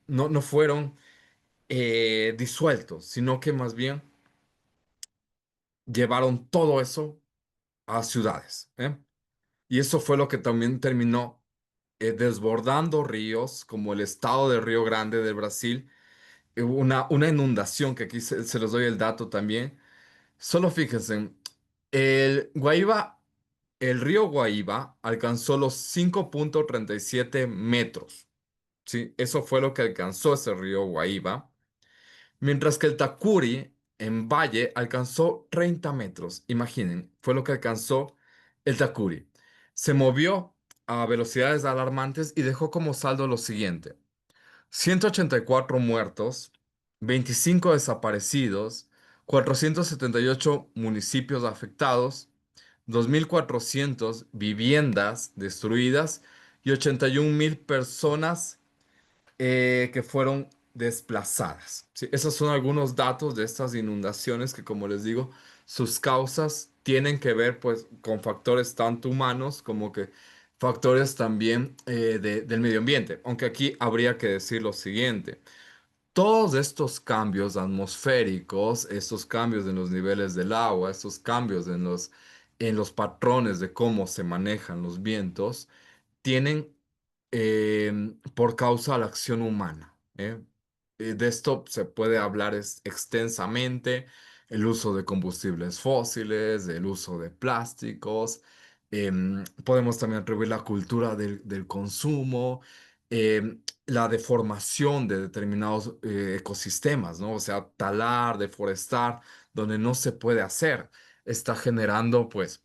no fueron disueltos, sino que más bien llevaron todo eso a ciudades, ¿eh? Y eso fue lo que también terminó desbordando ríos, como el estado de Río Grande de Brasil. Hubo una inundación, que aquí se los doy el dato también. Solo fíjense, el río Guaíba alcanzó los 5,37 metros, ¿sí? Eso fue lo que alcanzó ese río Guaíba. Mientras que el Takuri en Valle alcanzó 30 metros. Imaginen, fue lo que alcanzó el Takuri. Se movió a velocidades alarmantes y dejó como saldo lo siguiente: 184 muertos, 25 desaparecidos, 478 municipios afectados, 2.400 viviendas destruidas y 81.000 personas que fueron desplazadas. Sí, esos son algunos datos de estas inundaciones que, como les digo, sus causas tienen que ver pues con factores tanto humanos como que factores también del medio ambiente. Aunque aquí habría que decir lo siguiente. Todos estos cambios atmosféricos, estos cambios en los niveles del agua, estos cambios en los patrones de cómo se manejan los vientos, tienen por causa a la acción humana, ¿eh? De esto se puede hablar extensamente: el uso de combustibles fósiles, el uso de plásticos. Podemos también atribuir la cultura del consumo, la deformación de determinados ecosistemas, ¿no? O sea, talar, deforestar, donde no se puede hacer, está generando, pues,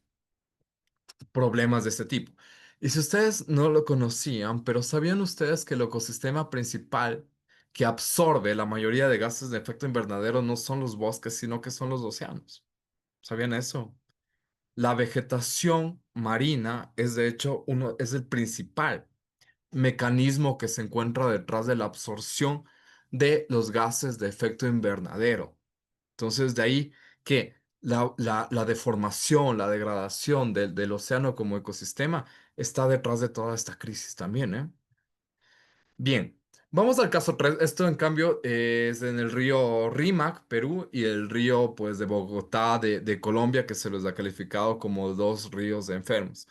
problemas de este tipo. Y si ustedes no lo conocían, pero ¿sabían ustedes que el ecosistema principal que absorbe la mayoría de gases de efecto invernadero no son los bosques, sino que son los océanos? ¿Sabían eso? La vegetación marina es de hecho es el principal mecanismo que se encuentra detrás de la absorción de los gases de efecto invernadero. Entonces, de ahí que la deformación, la degradación del océano como ecosistema está detrás de toda esta crisis también, ¿eh? Bien, vamos al caso 3. Esto, en cambio, es en el río Rímac, Perú, y el río, pues, de Bogotá, de Colombia, que se los ha calificado como dos ríos enfermos.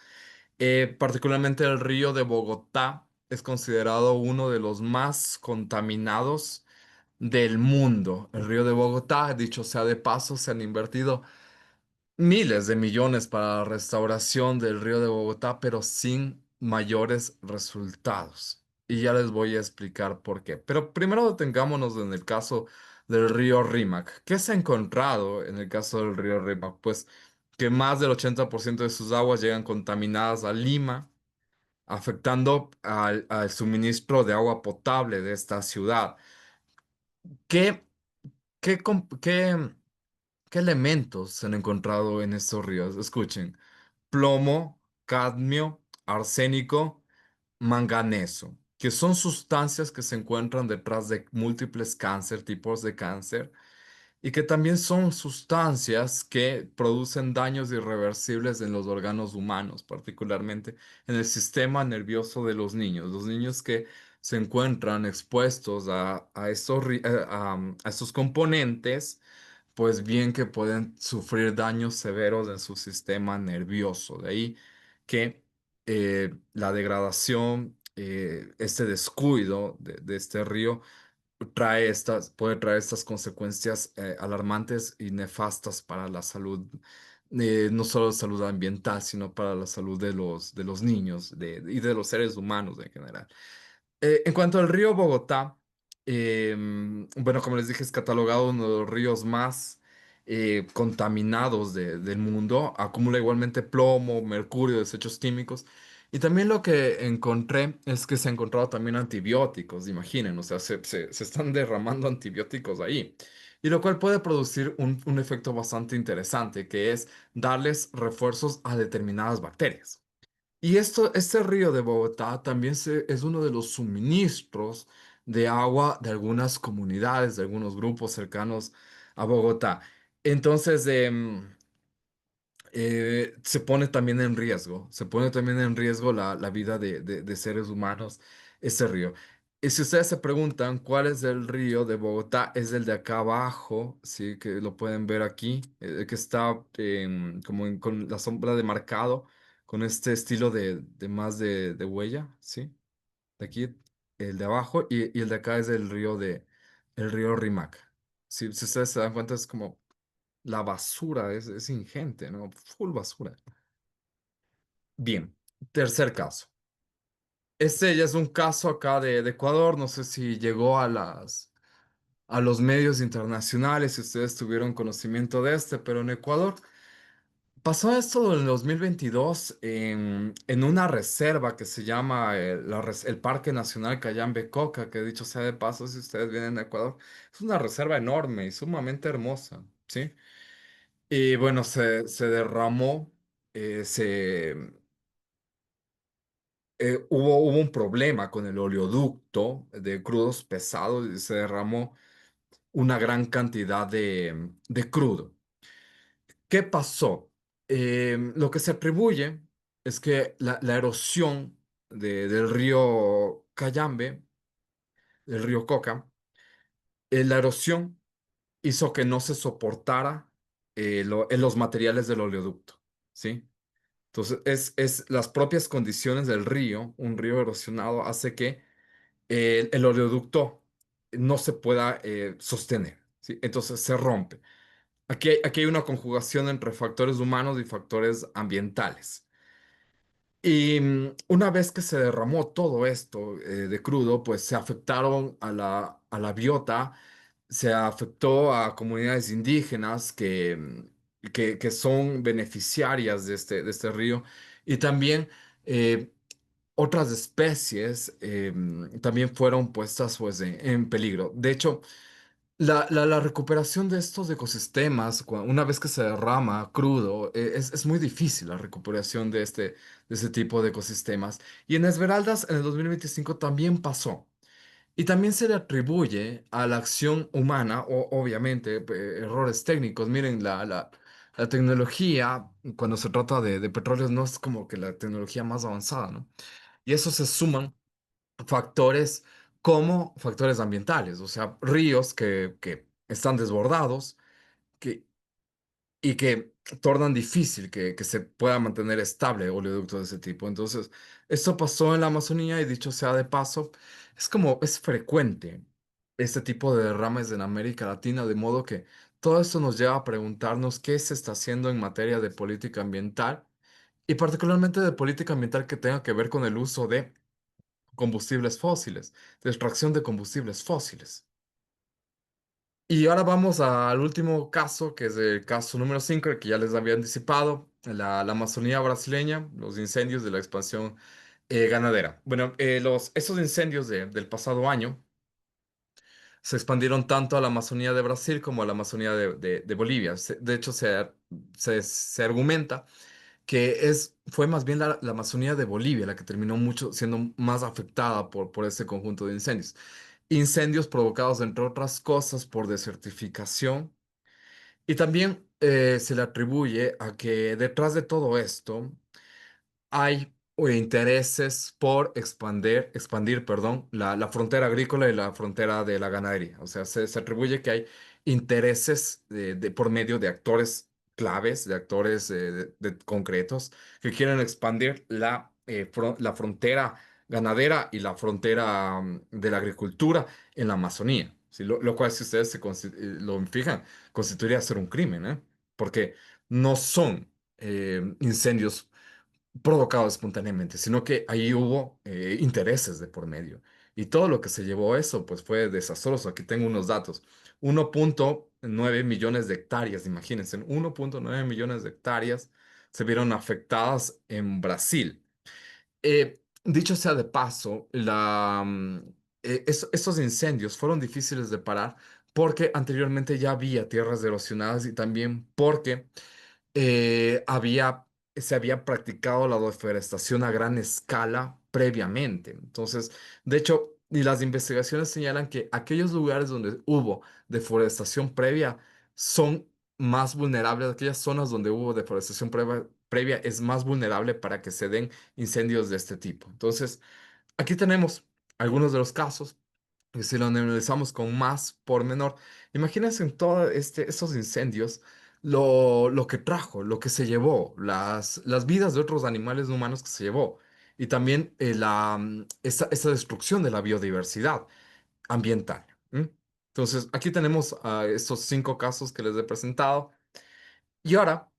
Particularmente el río de Bogotá es considerado uno de los más contaminados del mundo. El río de Bogotá, dicho sea de paso, se han invertido miles de millones para la restauración del río de Bogotá, pero sin mayores resultados. Y ya les voy a explicar por qué. Pero primero detengámonos en el caso del río Rímac. ¿Qué se ha encontrado en el caso del río Rímac? Pues que más del 80% de sus aguas llegan contaminadas a Lima, afectando al suministro de agua potable de esta ciudad. ¿Qué, qué elementos se han encontrado en estos ríos? Escuchen: plomo, cadmio, arsénico, manganeso, que son sustancias que se encuentran detrás de múltiples tipos de cáncer, y que también son sustancias que producen daños irreversibles en los órganos humanos, particularmente en el sistema nervioso de los niños. Los niños que se encuentran expuestos a estos componentes, pues bien que pueden sufrir daños severos en su sistema nervioso. De ahí que la degradación, este descuido de este río puede traer estas consecuencias alarmantes y nefastas para la salud, no solo salud ambiental, sino para la salud de los niños y de los seres humanos en general. En cuanto al río Bogotá, bueno, como les dije, es catalogado uno de los ríos más contaminados del mundo. Acumula igualmente plomo, mercurio, desechos químicos. Y también lo que encontré es que se han encontrado también antibióticos, imaginen, o sea, se están derramando antibióticos ahí. Y lo cual puede producir un efecto bastante interesante, que es darles refuerzos a determinadas bacterias. Y este río de Bogotá también es uno de los suministros de agua de algunas comunidades, de algunos grupos cercanos a Bogotá. Entonces, se pone también en riesgo, se pone también en riesgo la vida de seres humanos ese río. Y si ustedes se preguntan cuál es el río de Bogotá, es el de acá abajo, sí, que lo pueden ver aquí, el que está con la sombra de marcado, con este estilo de más de huella, sí. De aquí, el de abajo, y el de acá es el río Rímac. Si ustedes se dan cuenta, es como la basura, es ingente, ¿no? Full basura. Bien, tercer caso. Este ya es un caso acá de Ecuador, no sé si llegó a los medios internacionales, si ustedes tuvieron conocimiento de este, pero en Ecuador pasó esto en el 2022 en una reserva que se llama el Parque Nacional Cayambe Coca, que dicho sea de paso, si ustedes vienen a Ecuador, es una reserva enorme y sumamente hermosa, ¿sí? Y bueno, se derramó, se hubo un problema con el oleoducto de crudos pesados y se derramó una gran cantidad de crudo. ¿Qué pasó? Lo que se atribuye es que la erosión del río Cayambe, del río Coca, la erosión hizo que no se soportara los materiales del oleoducto, ¿sí? Entonces, es las propias condiciones del río, un río erosionado, hace que el oleoducto no se pueda sostener, ¿sí? Entonces se rompe. Aquí hay una conjugación entre factores humanos y factores ambientales. Y una vez que se derramó todo esto de crudo, pues se afectaron a la biota, se afectó a comunidades indígenas que son beneficiarias de este río y también eh, otras especies también fueron puestas pues, en peligro. De hecho, la recuperación de estos ecosistemas, una vez que se derrama crudo, es muy difícil la recuperación de este tipo de ecosistemas. Y en Esmeraldas, en el 2025 también pasó. Y también se le atribuye a la acción humana, o obviamente, errores técnicos. Miren, la tecnología, cuando se trata de petróleos, no es como que la tecnología más avanzada, ¿no? Y eso se suman factores como factores ambientales, o sea, ríos que están desbordados que, y que tornan difícil que se pueda mantener estable oleoductos de ese tipo. Entonces, esto pasó en la Amazonía y dicho sea de paso, es frecuente este tipo de derrames en América Latina, de modo que todo esto nos lleva a preguntarnos qué se está haciendo en materia de política ambiental y particularmente de política ambiental que tenga que ver con el uso de combustibles fósiles, de extracción de combustibles fósiles. Y ahora vamos al último caso, que es el caso número 5 el que ya les había anticipado, la Amazonía brasileña, los incendios de la expansión ganadera. Bueno, esos incendios del pasado año se expandieron tanto a la Amazonía de Brasil como a la Amazonía de Bolivia. De hecho, se argumenta que fue más bien la Amazonía de Bolivia la que terminó siendo más afectada por este conjunto de incendios. Incendios provocados, entre otras cosas, por desertificación. Y también se le atribuye a que detrás de todo esto hay intereses por expandir, perdón, la frontera agrícola y la frontera de la ganadería. O sea, se atribuye que hay intereses por medio de actores claves, de actores concretos, que quieren expandir la frontera ganadera y la frontera de la agricultura en la Amazonía. ¿Sí? Lo cual, si ustedes lo fijan, constituiría ser un crimen, ¿eh? Porque no son incendios provocado espontáneamente, sino que ahí hubo intereses de por medio. Y todo lo que se llevó a eso, pues fue desastroso. Aquí tengo unos datos. 1,9 millones de hectáreas, imagínense, 1,9 millones de hectáreas se vieron afectadas en Brasil. Dicho sea de paso, estos incendios fueron difíciles de parar porque anteriormente ya había tierras erosionadas y también porque eh, había, se había practicado la deforestación a gran escala previamente. Entonces, de hecho, y las investigaciones señalan que aquellos lugares donde hubo deforestación previa son más vulnerables, aquellas zonas donde hubo deforestación previa es más vulnerable para que se den incendios de este tipo. Entonces, aquí tenemos. algunos de los casos, y si lo analizamos con más pormenor, imagínense en todos estos incendios, lo que trajo, lo que se llevó, las vidas de otros animales no humanos que se llevó, y también esa destrucción de la biodiversidad ambiental. ¿M? Entonces, aquí tenemos estos 5 casos que les he presentado, y ahora,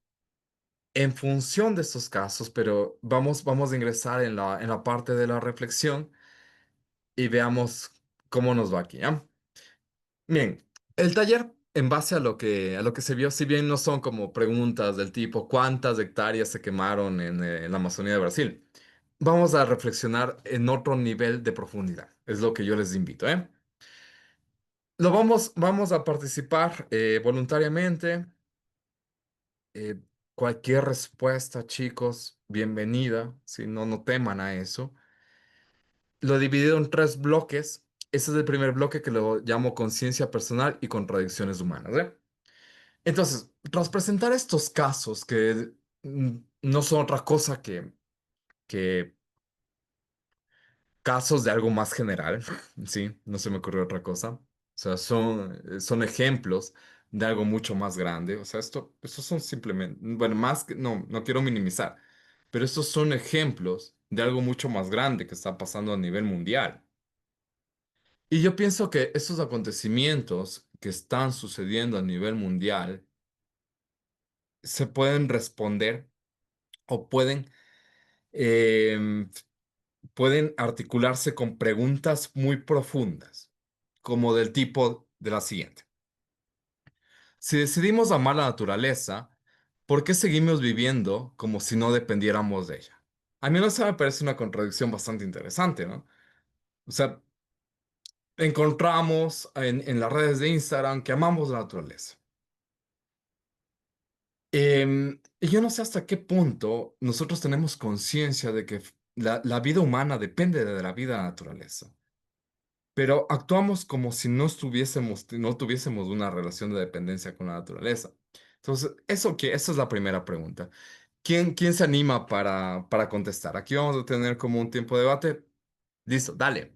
en función de estos casos, pero vamos a ingresar en la parte de la reflexión y veamos cómo nos va aquí, ¿ya? Bien, el taller, en base a lo que se vio, si bien no son como preguntas del tipo ¿cuántas hectáreas se quemaron en la Amazonía de Brasil? Vamos a reflexionar en otro nivel de profundidad. Es lo que yo les invito, ¿eh? Vamos a participar voluntariamente. Eh, Cualquier respuesta, chicos, bienvenida. Si no, no teman a eso. Lo he dividido en 3 bloques. Ese es el primer bloque que lo llamo conciencia personal y contradicciones humanas, ¿eh? Entonces, tras presentar estos casos que no son otra cosa que casos de algo más general, sí, no se me ocurrió otra cosa. O sea, son ejemplos de algo mucho más grande. O sea, estos son simplemente, bueno, más que, no quiero minimizar, pero estos son ejemplos de algo mucho más grande que está pasando a nivel mundial. Y yo pienso que estos acontecimientos que están sucediendo a nivel mundial se pueden responder o em, pueden articularse con preguntas muy profundas, como del tipo de la siguiente. Si decidimos amar la naturaleza, ¿por qué seguimos viviendo como si no dependiéramos de ella? A mí no se me parece una contradicción bastante interesante, ¿no? O sea, encontramos en las redes de Instagram que amamos la naturaleza. Y yo no sé hasta qué punto nosotros tenemos conciencia de que la vida humana depende de la vida de la naturaleza, pero actuamos como si no tuviésemos una relación de dependencia con la naturaleza. Entonces, esa es la primera pregunta. ¿Quién se anima para contestar? Aquí vamos a tener como un tiempo de debate. Listo, dale.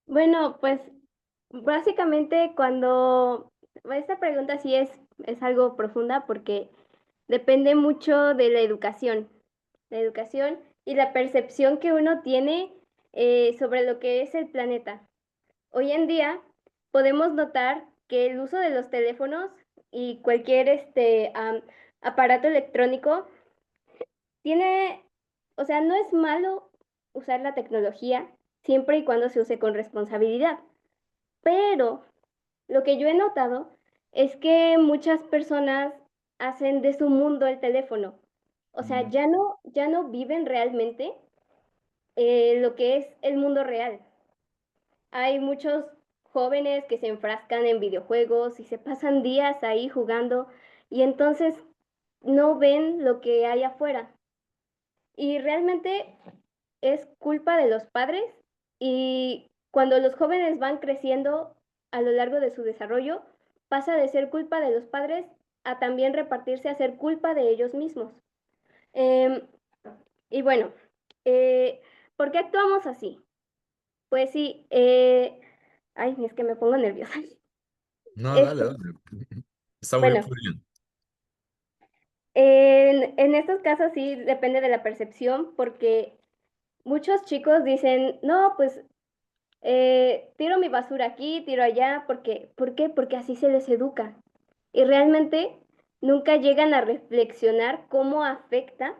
Bueno, pues básicamente cuando esta pregunta sí es algo profunda porque depende mucho de la educación y la percepción que uno tiene sobre lo que es el planeta. Hoy en día podemos notar que el uso de los teléfonos y cualquier aparato electrónico tiene, o sea, no es malo usar la tecnología siempre y cuando se use con responsabilidad. Pero lo que yo he notado es que muchas personas hacen de su mundo el teléfono. O sea, Mm, ya no viven realmente lo que es el mundo real. Hay muchos jóvenes que se enfrascan en videojuegos y se pasan días ahí jugando y entonces no ven lo que hay afuera. Y realmente es culpa de los padres y cuando los jóvenes van creciendo a lo largo de su desarrollo, pasa de ser culpa de los padres a también repartirse a ser culpa de ellos mismos. Em, y bueno, eh, ¿por qué actuamos así? Pues sí, ay, es que me pongo nerviosa. No, dale, Este, dale. Está muy, bueno, muy bien. en estos casos sí depende de la percepción porque muchos chicos dicen, no, pues tiro mi basura aquí, tiro allá, porque, ¿por qué? Porque así se les educa. Y realmente nunca llegan a reflexionar cómo afecta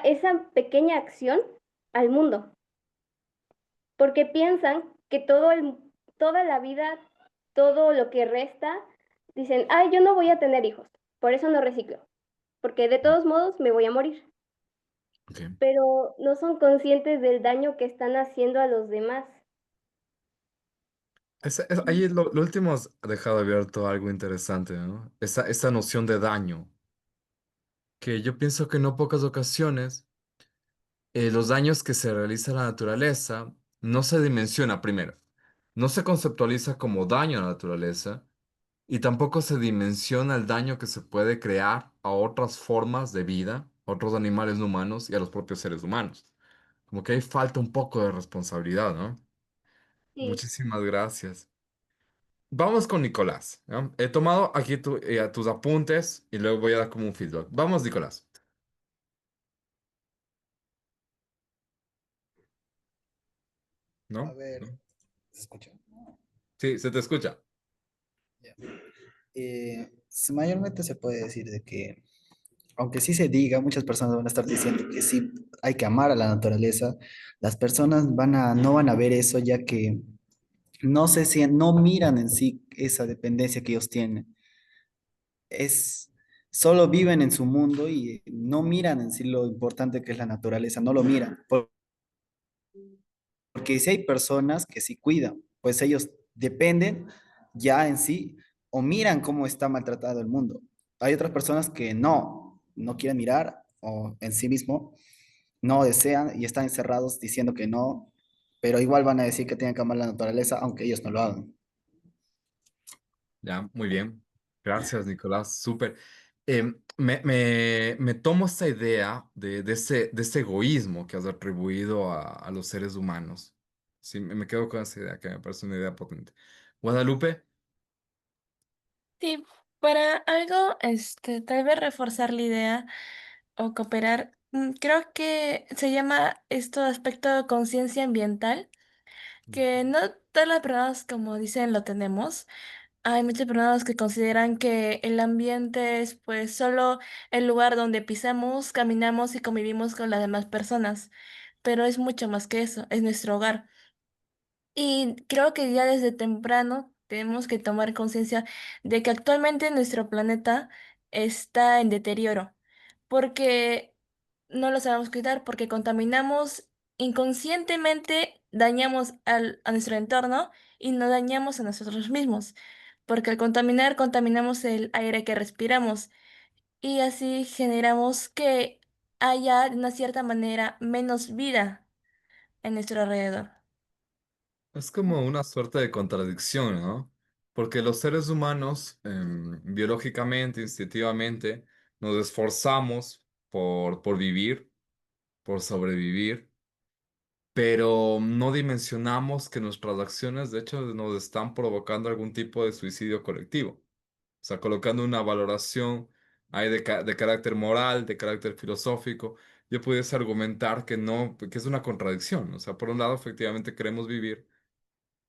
esa pequeña acción al mundo, porque piensan que toda la vida, todo lo que resta, dicen, ay, yo no voy a tener hijos, por eso no reciclo, porque de todos modos me voy a morir, Ok. pero no son conscientes del daño que están haciendo a los demás. Ahí lo último has dejado abierto algo interesante, ¿no? Esa noción de daño, que yo pienso que en no pocas ocasiones los daños que se realiza a la naturaleza no se dimensiona primero, no se conceptualiza como daño a la naturaleza y tampoco se dimensiona el daño que se puede crear a otras formas de vida a otros animales no humanos y a los propios seres humanos. Como que ahí falta un poco de responsabilidad, ¿no? Sí. Muchísimas gracias. Vamos con Nicolás, ¿no? He tomado aquí tus apuntes y luego voy a dar como un feedback. Vamos, Nicolás, A ¿no? ver, ¿No? ¿se escucha? Sí, se te escucha. Ya. Mayormente se puede decir de que, aunque sí se diga, muchas personas van a estar diciendo que sí hay que amar a la naturaleza, las personas no van a ver eso ya que no miran en sí esa dependencia que ellos tienen. Es, solo viven en su mundo y no miran en sí lo importante que es la naturaleza, no lo miran. Porque si hay personas que sí cuidan, pues ellos dependen ya en sí o miran cómo está maltratado el mundo. Hay otras personas que no quieren mirar o en sí mismo no desean y están encerrados diciendo que no, pero igual van a decir que tienen que amar la naturaleza aunque ellos no lo hagan. Ya, muy bien. Gracias, Nicolás. Súper. Me tomo esta idea de ese egoísmo que has atribuido a los seres humanos. Sí, me quedo con esa idea, que me parece una idea potente. Guadalupe, Sí, para algo, tal vez reforzar la idea o cooperar, creo que se llama esto aspecto de conciencia ambiental, que no todas las personas, como dicen, lo tenemos. Hay muchas personas que consideran que el ambiente es pues solo el lugar donde pisamos, caminamos y convivimos con las demás personas, pero es mucho más que eso, es nuestro hogar. Y creo que ya desde temprano tenemos que tomar conciencia de que actualmente nuestro planeta está en deterioro, porque no lo sabemos cuidar, porque contaminamos inconscientemente, dañamos a nuestro entorno y nos dañamos a nosotros mismos, porque al contaminar, contaminamos el aire que respiramos y así generamos que haya de una cierta manera menos vida en nuestro alrededor. es como una suerte de contradicción, ¿no? Porque los seres humanos, biológicamente, instintivamente, nos esforzamos por vivir, por sobrevivir, pero no dimensionamos que nuestras acciones, de hecho, nos están provocando algún tipo de suicidio colectivo. O sea, colocando una valoración ahí de carácter moral, de carácter filosófico, yo pudiese argumentar que no, que es una contradicción. O sea, por un lado, efectivamente queremos vivir,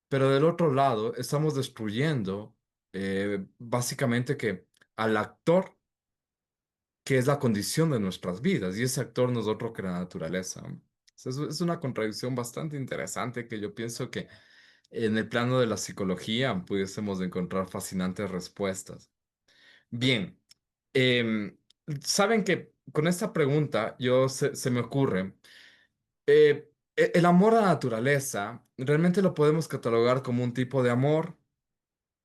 pero del otro lado, estamos destruyendo básicamente que al actor que es la condición de nuestras vidas, y ese actor no es otro que la naturaleza. O sea, es una contradicción bastante interesante que yo pienso que en el plano de la psicología pudiésemos encontrar fascinantes respuestas. Bien, em, saben que con esta pregunta se me ocurre, el amor a la naturaleza, ¿realmente lo podemos catalogar como un tipo de amor?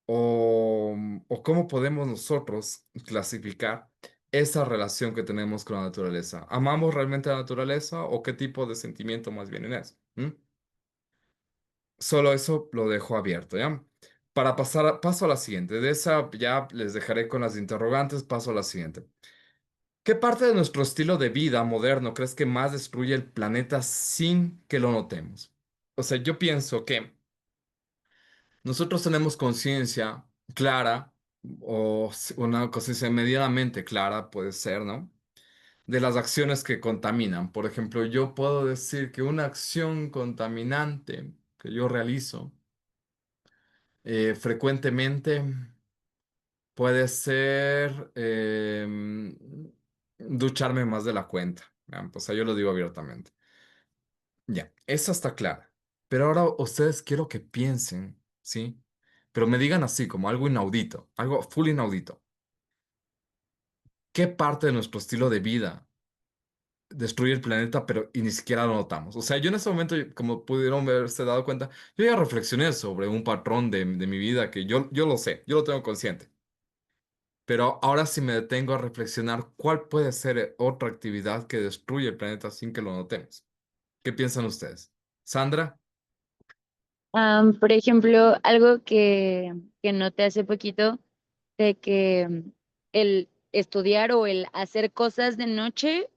¿O cómo podemos nosotros clasificar esa relación que tenemos con la naturaleza? ¿Amamos realmente a la naturaleza o qué tipo de sentimiento más bien es? ¿Mm? Solo eso lo dejo abierto, ¿ya? Para paso a la siguiente. De esa ya les dejaré con las interrogantes, paso a la siguiente. ¿Qué parte de nuestro estilo de vida moderno crees que más destruye el planeta sin que lo notemos? O sea, yo pienso que nosotros tenemos conciencia clara o una conciencia medianamente clara, puede ser, ¿no? De las acciones que contaminan. Por ejemplo, yo puedo decir que una acción contaminante que yo realizo frecuentemente puede ser ducharme más de la cuenta. Vean, pues yo lo digo abiertamente. Ya, esa está clara. Pero ahora ustedes quiero que piensen, ¿sí? Pero me digan así, como algo inaudito, algo full inaudito. ¿Qué parte de nuestro estilo de vida destruye el planeta, pero y ni siquiera lo notamos? O sea, yo en ese momento, como pudieron haberse dado cuenta, yo ya reflexioné sobre un patrón de mi vida que yo lo sé, yo lo tengo consciente. Pero ahora sí me detengo a reflexionar cuál puede ser otra actividad que destruye el planeta sin que lo notemos. ¿Qué piensan ustedes? Sandra, Por ejemplo, algo que noté hace poquito de que el estudiar o el hacer cosas de noche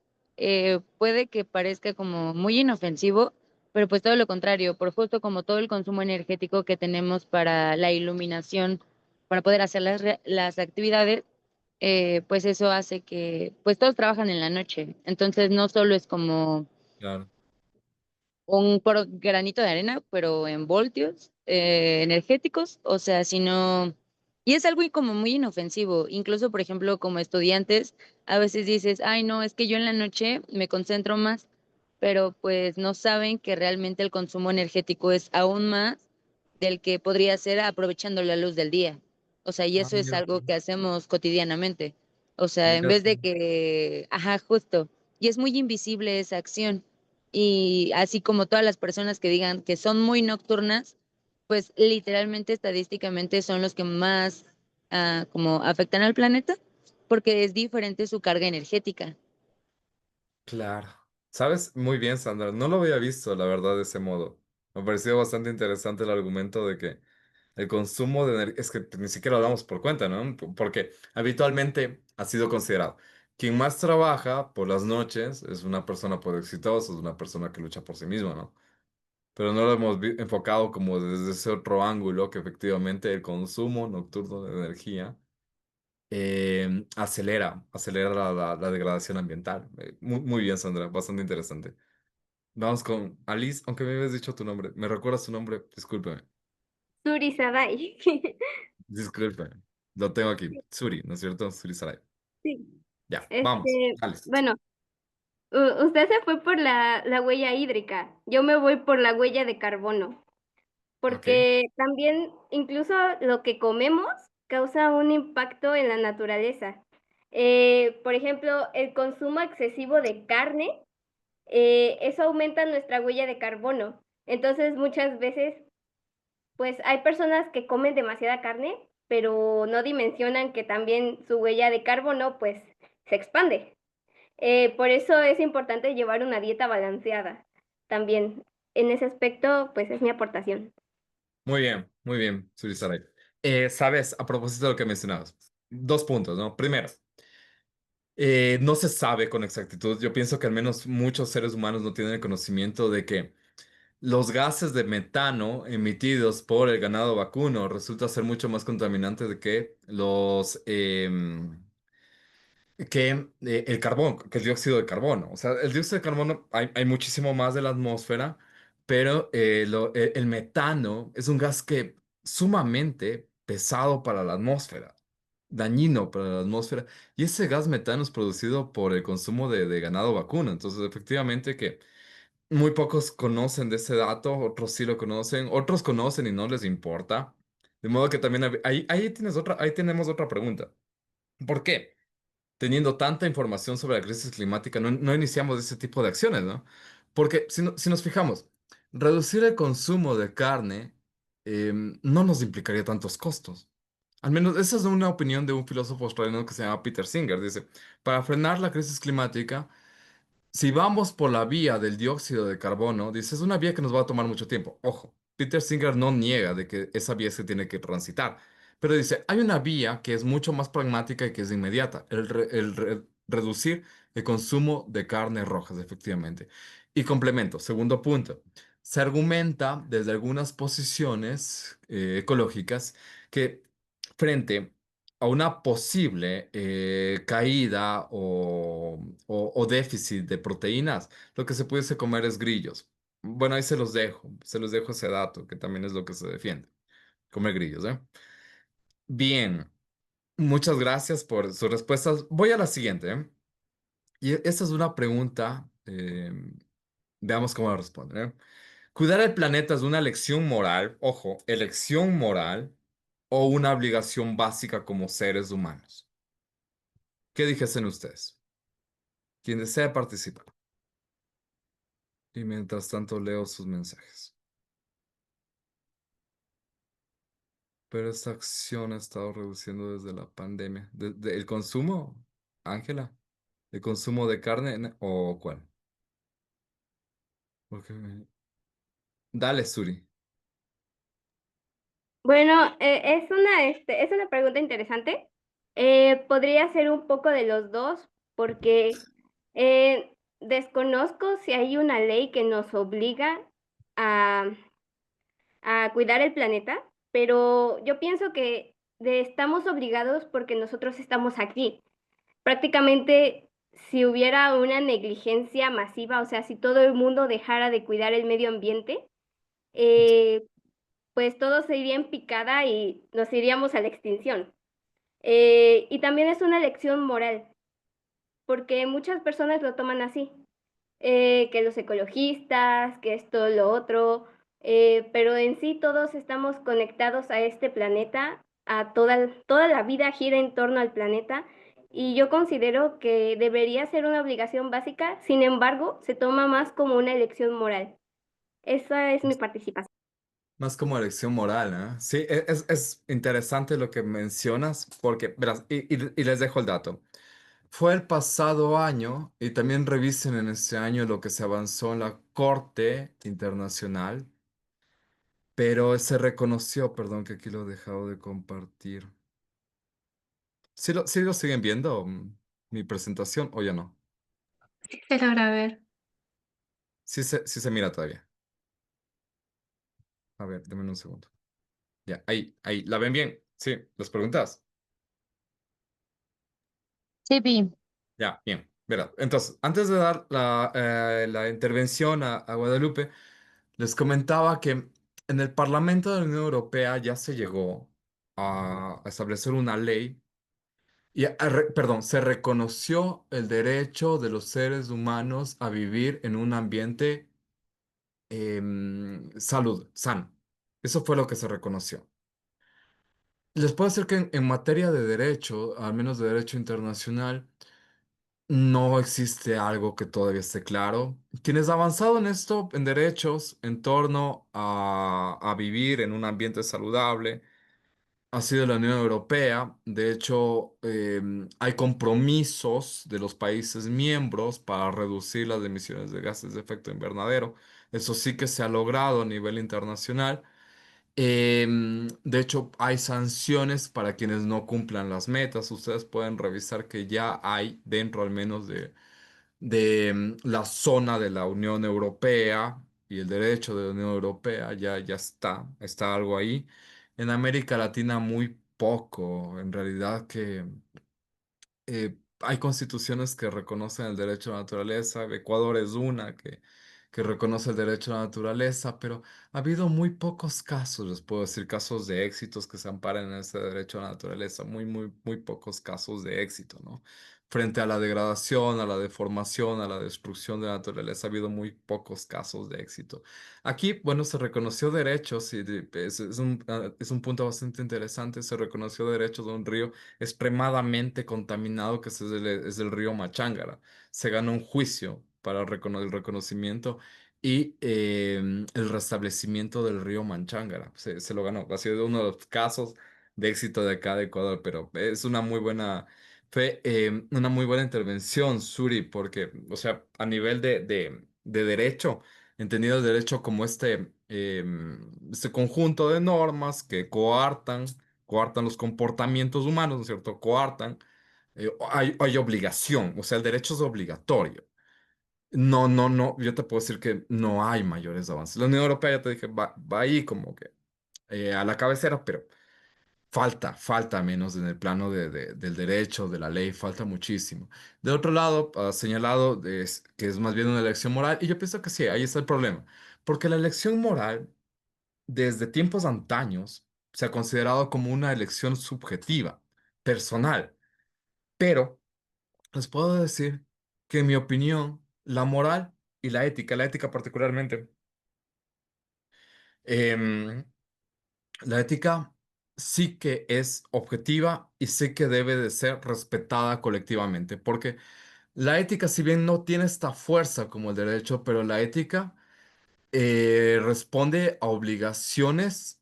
puede que parezca como muy inofensivo, pero pues todo lo contrario, por justo como todo el consumo energético que tenemos para la iluminación, para poder hacer las actividades, pues eso hace que pues todos trabajan en la noche. Entonces no solo es como Claro. un granito de arena, pero en voltios energéticos, o sea, si no, y es algo como muy inofensivo, incluso por ejemplo como estudiantes, a veces dices, ay no, es que yo en la noche me concentro más, pero pues no saben que realmente el consumo energético es aún más del que podría ser aprovechando la luz del día. O sea, y Ah, eso es mira algo tú. que hacemos cotidianamente. O sea, en Mira vez tú. de que, ajá, justo, y es muy invisible esa acción. Y así como todas las personas que digan que son muy nocturnas, pues literalmente estadísticamente son los que más como afectan al planeta, porque es diferente su carga energética. Claro. Sabes muy bien, Sandra. No lo había visto, la verdad, de ese modo. Me pareció bastante interesante el argumento de que el consumo de energía, es que ni siquiera lo damos por cuenta, ¿no? Porque habitualmente ha sido considerado. Quien más trabaja por las noches es una persona pues exitosa, es una persona que lucha por sí misma, ¿no? Pero no lo hemos enfocado como desde ese otro ángulo, que efectivamente el consumo nocturno de energía acelera la degradación ambiental. Muy bien, Sandra, bastante interesante. Vamos con Alice, aunque me habías dicho tu nombre. ¿Me recuerdas tu nombre? Discúlpeme, Suri Sadai. discúlpeme. Lo tengo aquí. Suri, ¿no es cierto? Suri Sarai. Sí. Ya, vamos. Este, Alice. bueno, usted se fue por la huella hídrica. Yo me voy por la huella de carbono, Ok. porque también incluso lo que comemos causa un impacto en la naturaleza. Por ejemplo, el consumo excesivo de carne, eso aumenta nuestra huella de carbono. Entonces, muchas veces, pues hay personas que comen demasiada carne, pero no dimensionan que también su huella de carbono, pues, se expande. Por eso es importante llevar una dieta balanceada. También, en ese aspecto, pues es mi aportación. Muy bien, Suri Sarai. Sabes, a propósito de lo que mencionabas, dos puntos, ¿no? Primero, no se sabe con exactitud. Yo pienso que al menos muchos seres humanos no tienen el conocimiento de que los gases de metano emitidos por el ganado vacuno resulta ser mucho más contaminantes de que el carbón, que el dióxido de carbono. O sea, el dióxido de carbono hay muchísimo más de la atmósfera, pero el metano es un gas que sumamente pesado para la atmósfera, dañino para la atmósfera. Y ese gas metano es producido por el consumo de ganado vacuno. Entonces, efectivamente que muy pocos conocen de ese dato, otros sí lo conocen, otros conocen y no les importa. De modo que también ahí tenemos otra pregunta. ¿Por qué? Teniendo tanta información sobre la crisis climática, no iniciamos ese tipo de acciones, ¿no? Porque si nos fijamos, reducir el consumo de carne no nos implicaría tantos costos. Al menos esa es una opinión de un filósofo australiano que se llama Peter Singer. Dice, para frenar la crisis climática, si vamos por la vía del dióxido de carbono, dice, es una vía que nos va a tomar mucho tiempo. Ojo, Peter Singer no niega de que esa vía se tiene que transitar, pero dice, hay una vía que es mucho más pragmática y que es inmediata, reducir el consumo de carnes rojas, efectivamente. Y complemento, segundo punto, se argumenta desde algunas posiciones ecológicas que frente a una posible caída o déficit de proteínas, lo que se pudiese comer es grillos. Bueno, ahí se los dejo ese dato, que también es lo que se defiende, comer grillos, ¿eh? Bien, muchas gracias por sus respuestas. Voy a la siguiente, ¿eh? Y esta es una pregunta, veamos cómo la responden, ¿eh? ¿Cuidar el planeta es una elección moral, ojo, elección moral, o una obligación básica como seres humanos? ¿Qué dijesen ustedes? Quien desea participar. Y mientras tanto leo sus mensajes. Pero esta acción ha estado reduciendo desde la pandemia. ¿El consumo, Ángela? ¿El consumo de carne o cuál? Porque dale, Suri. Bueno, es una pregunta interesante. Podría ser un poco de los dos, porque desconozco si hay una ley que nos obliga a, a cuidar el planeta, pero yo pienso que estamos obligados porque nosotros estamos aquí. Prácticamente, si hubiera una negligencia masiva, o sea, si todo el mundo dejara de cuidar el medio ambiente, eh, pues todo se iría en picada y nos iríamos a la extinción. Y también es una lección moral, porque muchas personas lo toman así, que los ecologistas, que esto, lo otro, pero en sí todos estamos conectados a este planeta, a toda la vida gira en torno al planeta, y yo considero que debería ser una obligación básica, sin embargo, se toma más como una elección moral. Esa es mi participación. Más como elección moral, ¿eh? Sí, es interesante lo que mencionas porque, verás, y les dejo el dato. Fue el pasado año y también revisen en este año lo que se avanzó en la Corte Internacional, pero se reconoció, perdón que aquí lo he dejado de compartir. Sí lo siguen viendo mi presentación o ya no? Se logra ver. Sí se mira todavía. A ver, denme un segundo. Ya, ahí, ¿la ven bien? Sí, ¿las preguntas? Sí, vi. Ya, bien. Verá, entonces, antes de dar la intervención a Guadalupe, les comentaba que en el Parlamento de la Unión Europea ya se llegó a establecer una ley y, perdón, se reconoció el derecho de los seres humanos a vivir en un ambiente sano. Eso fue lo que se reconoció. Les puedo decir que en materia de derecho, al menos de derecho internacional, no existe algo que todavía esté claro. Quienes han avanzado en esto, en derechos, en torno a vivir en un ambiente saludable, ha sido la Unión Europea. De hecho, hay compromisos de los países miembros para reducir las emisiones de gases de efecto invernadero. Eso sí que se ha logrado a nivel internacional. De hecho, hay sanciones para quienes no cumplan las metas. Ustedes pueden revisar que ya hay dentro al menos de la zona de la Unión Europea y el derecho de la Unión Europea, ya está algo ahí. En América Latina muy poco, en realidad que hay constituciones que reconocen el derecho a la naturaleza. Ecuador es una que reconoce el derecho a la naturaleza, pero ha habido muy pocos casos, les puedo decir, casos de éxitos que se amparan en ese derecho a la naturaleza. Muy pocos casos de éxito, ¿no? Frente a la degradación, a la deformación, a la destrucción de la naturaleza, ha habido muy pocos casos de éxito. Aquí, bueno, se reconoció derechos y es un punto bastante interesante. Se reconoció derechos de un río extremadamente contaminado que es el río Machángara. Se ganó un juicio para el reconocimiento y el restablecimiento del río Machángara. Se lo ganó. Ha sido uno de los casos de éxito de acá de Ecuador, pero es fue una muy buena intervención, Suri, porque, o sea, a nivel de derecho, entendido el derecho como este conjunto de normas que coartan los comportamientos humanos, ¿no es cierto? Coartan, hay obligación, o sea, el derecho es obligatorio. No, yo te puedo decir que no hay mayores avances. La Unión Europea, ya te dije, va ahí como que a la cabecera, pero falta menos en el plano del derecho, de la ley, falta muchísimo. De otro lado, ha señalado que es más bien una elección moral, y yo pienso que sí, ahí está el problema, porque la elección moral desde tiempos antaños se ha considerado como una elección subjetiva, personal, pero les puedo decir que en mi opinión, la moral y la ética particularmente, em, la ética sí que es objetiva y sí que debe de ser respetada colectivamente, porque la ética, si bien no tiene esta fuerza como el derecho, pero la ética responde a obligaciones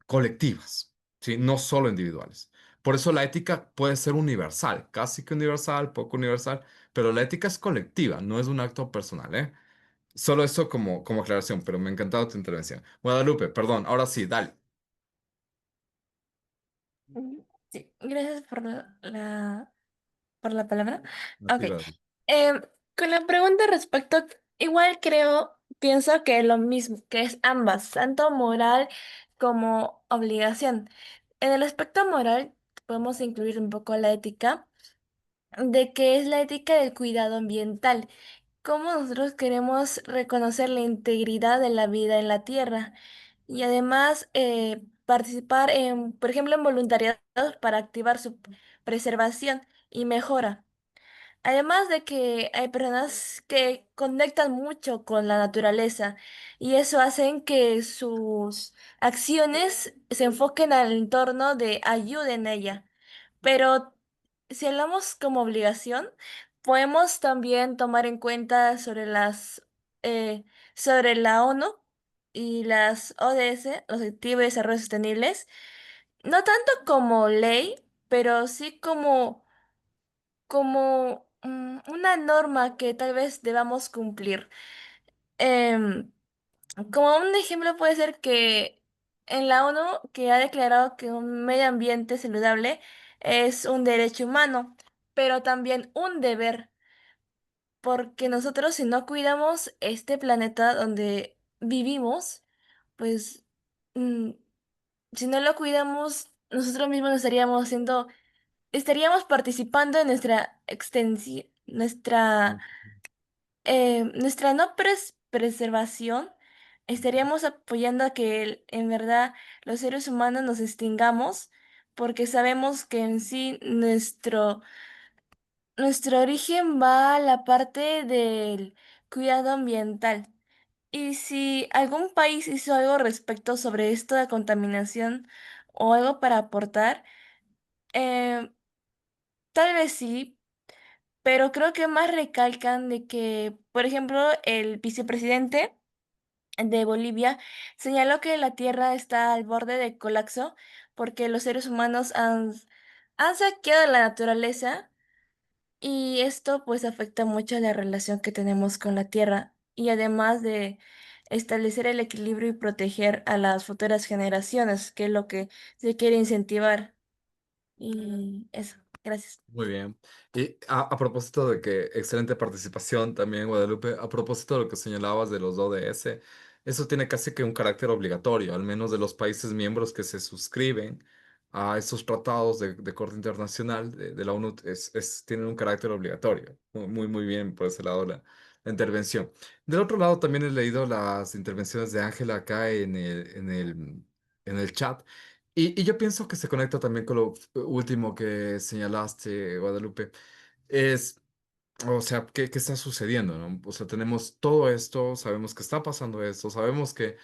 colectivas, ¿sí? No solo individuales. Por eso la ética puede ser universal, casi que universal, poco universal, pero la ética es colectiva, no es un acto personal, ¿eh? Solo eso como aclaración, pero me ha encantado tu intervención. Guadalupe, perdón, ahora sí, dale. Sí, gracias por por la palabra. A Ok. ti, Guadalupe. Em, Con la pregunta respecto, igual pienso que lo mismo, que es ambas, tanto moral como obligación. En el aspecto moral podemos incluir un poco la ética, de que es la ética del cuidado ambiental. Cómo nosotros queremos reconocer la integridad de la vida en la Tierra y además participar en, por ejemplo, en voluntariados para activar su preservación y mejora. Además de que hay personas que conectan mucho con la naturaleza y eso hacen que sus acciones se enfoquen al entorno de ayuda en ella. Pero si hablamos como obligación, podemos también tomar en cuenta eh, sobre la ONU y las ODS, los Objetivos de Desarrollo Sostenibles, no tanto como ley, pero sí como una norma que tal vez debamos cumplir. Em, Como un ejemplo puede ser que en la ONU que ha declarado que un medio ambiente saludable es un derecho humano, pero también un deber, porque nosotros si no cuidamos este planeta donde vivimos, pues mm, si no lo cuidamos, nosotros mismos estaríamos participando en nuestra extensión, nuestra no preservación, estaríamos apoyando a que en verdad los seres humanos nos extingamos porque sabemos que en sí nuestro origen va a la parte del cuidado ambiental. Y si algún país hizo algo respecto sobre esto de contaminación o algo para aportar, eh, tal vez sí, pero creo que más recalcan de que, por ejemplo, el vicepresidente de Bolivia señaló que la Tierra está al borde de colapso porque los seres humanos han saqueado la naturaleza y esto pues afecta mucho la relación que tenemos con la Tierra y además de establecer el equilibrio y proteger a las futuras generaciones, que es lo que se quiere incentivar. Y eso, gracias. Muy bien. Y a propósito de que excelente participación también, Guadalupe, a propósito de lo que señalabas de los ODS, eso tiene casi que un carácter obligatorio, al menos de los países miembros que se suscriben a estos tratados de corte internacional de la ONU, tienen un carácter obligatorio. Muy bien por ese lado la intervención. Del otro lado, también he leído las intervenciones de Ángela acá en el chat. Y yo pienso que se conecta también con lo último que señalaste, Guadalupe. Es, o sea, ¿qué está sucediendo, no? O sea, tenemos todo esto, sabemos que está pasando esto, sabemos que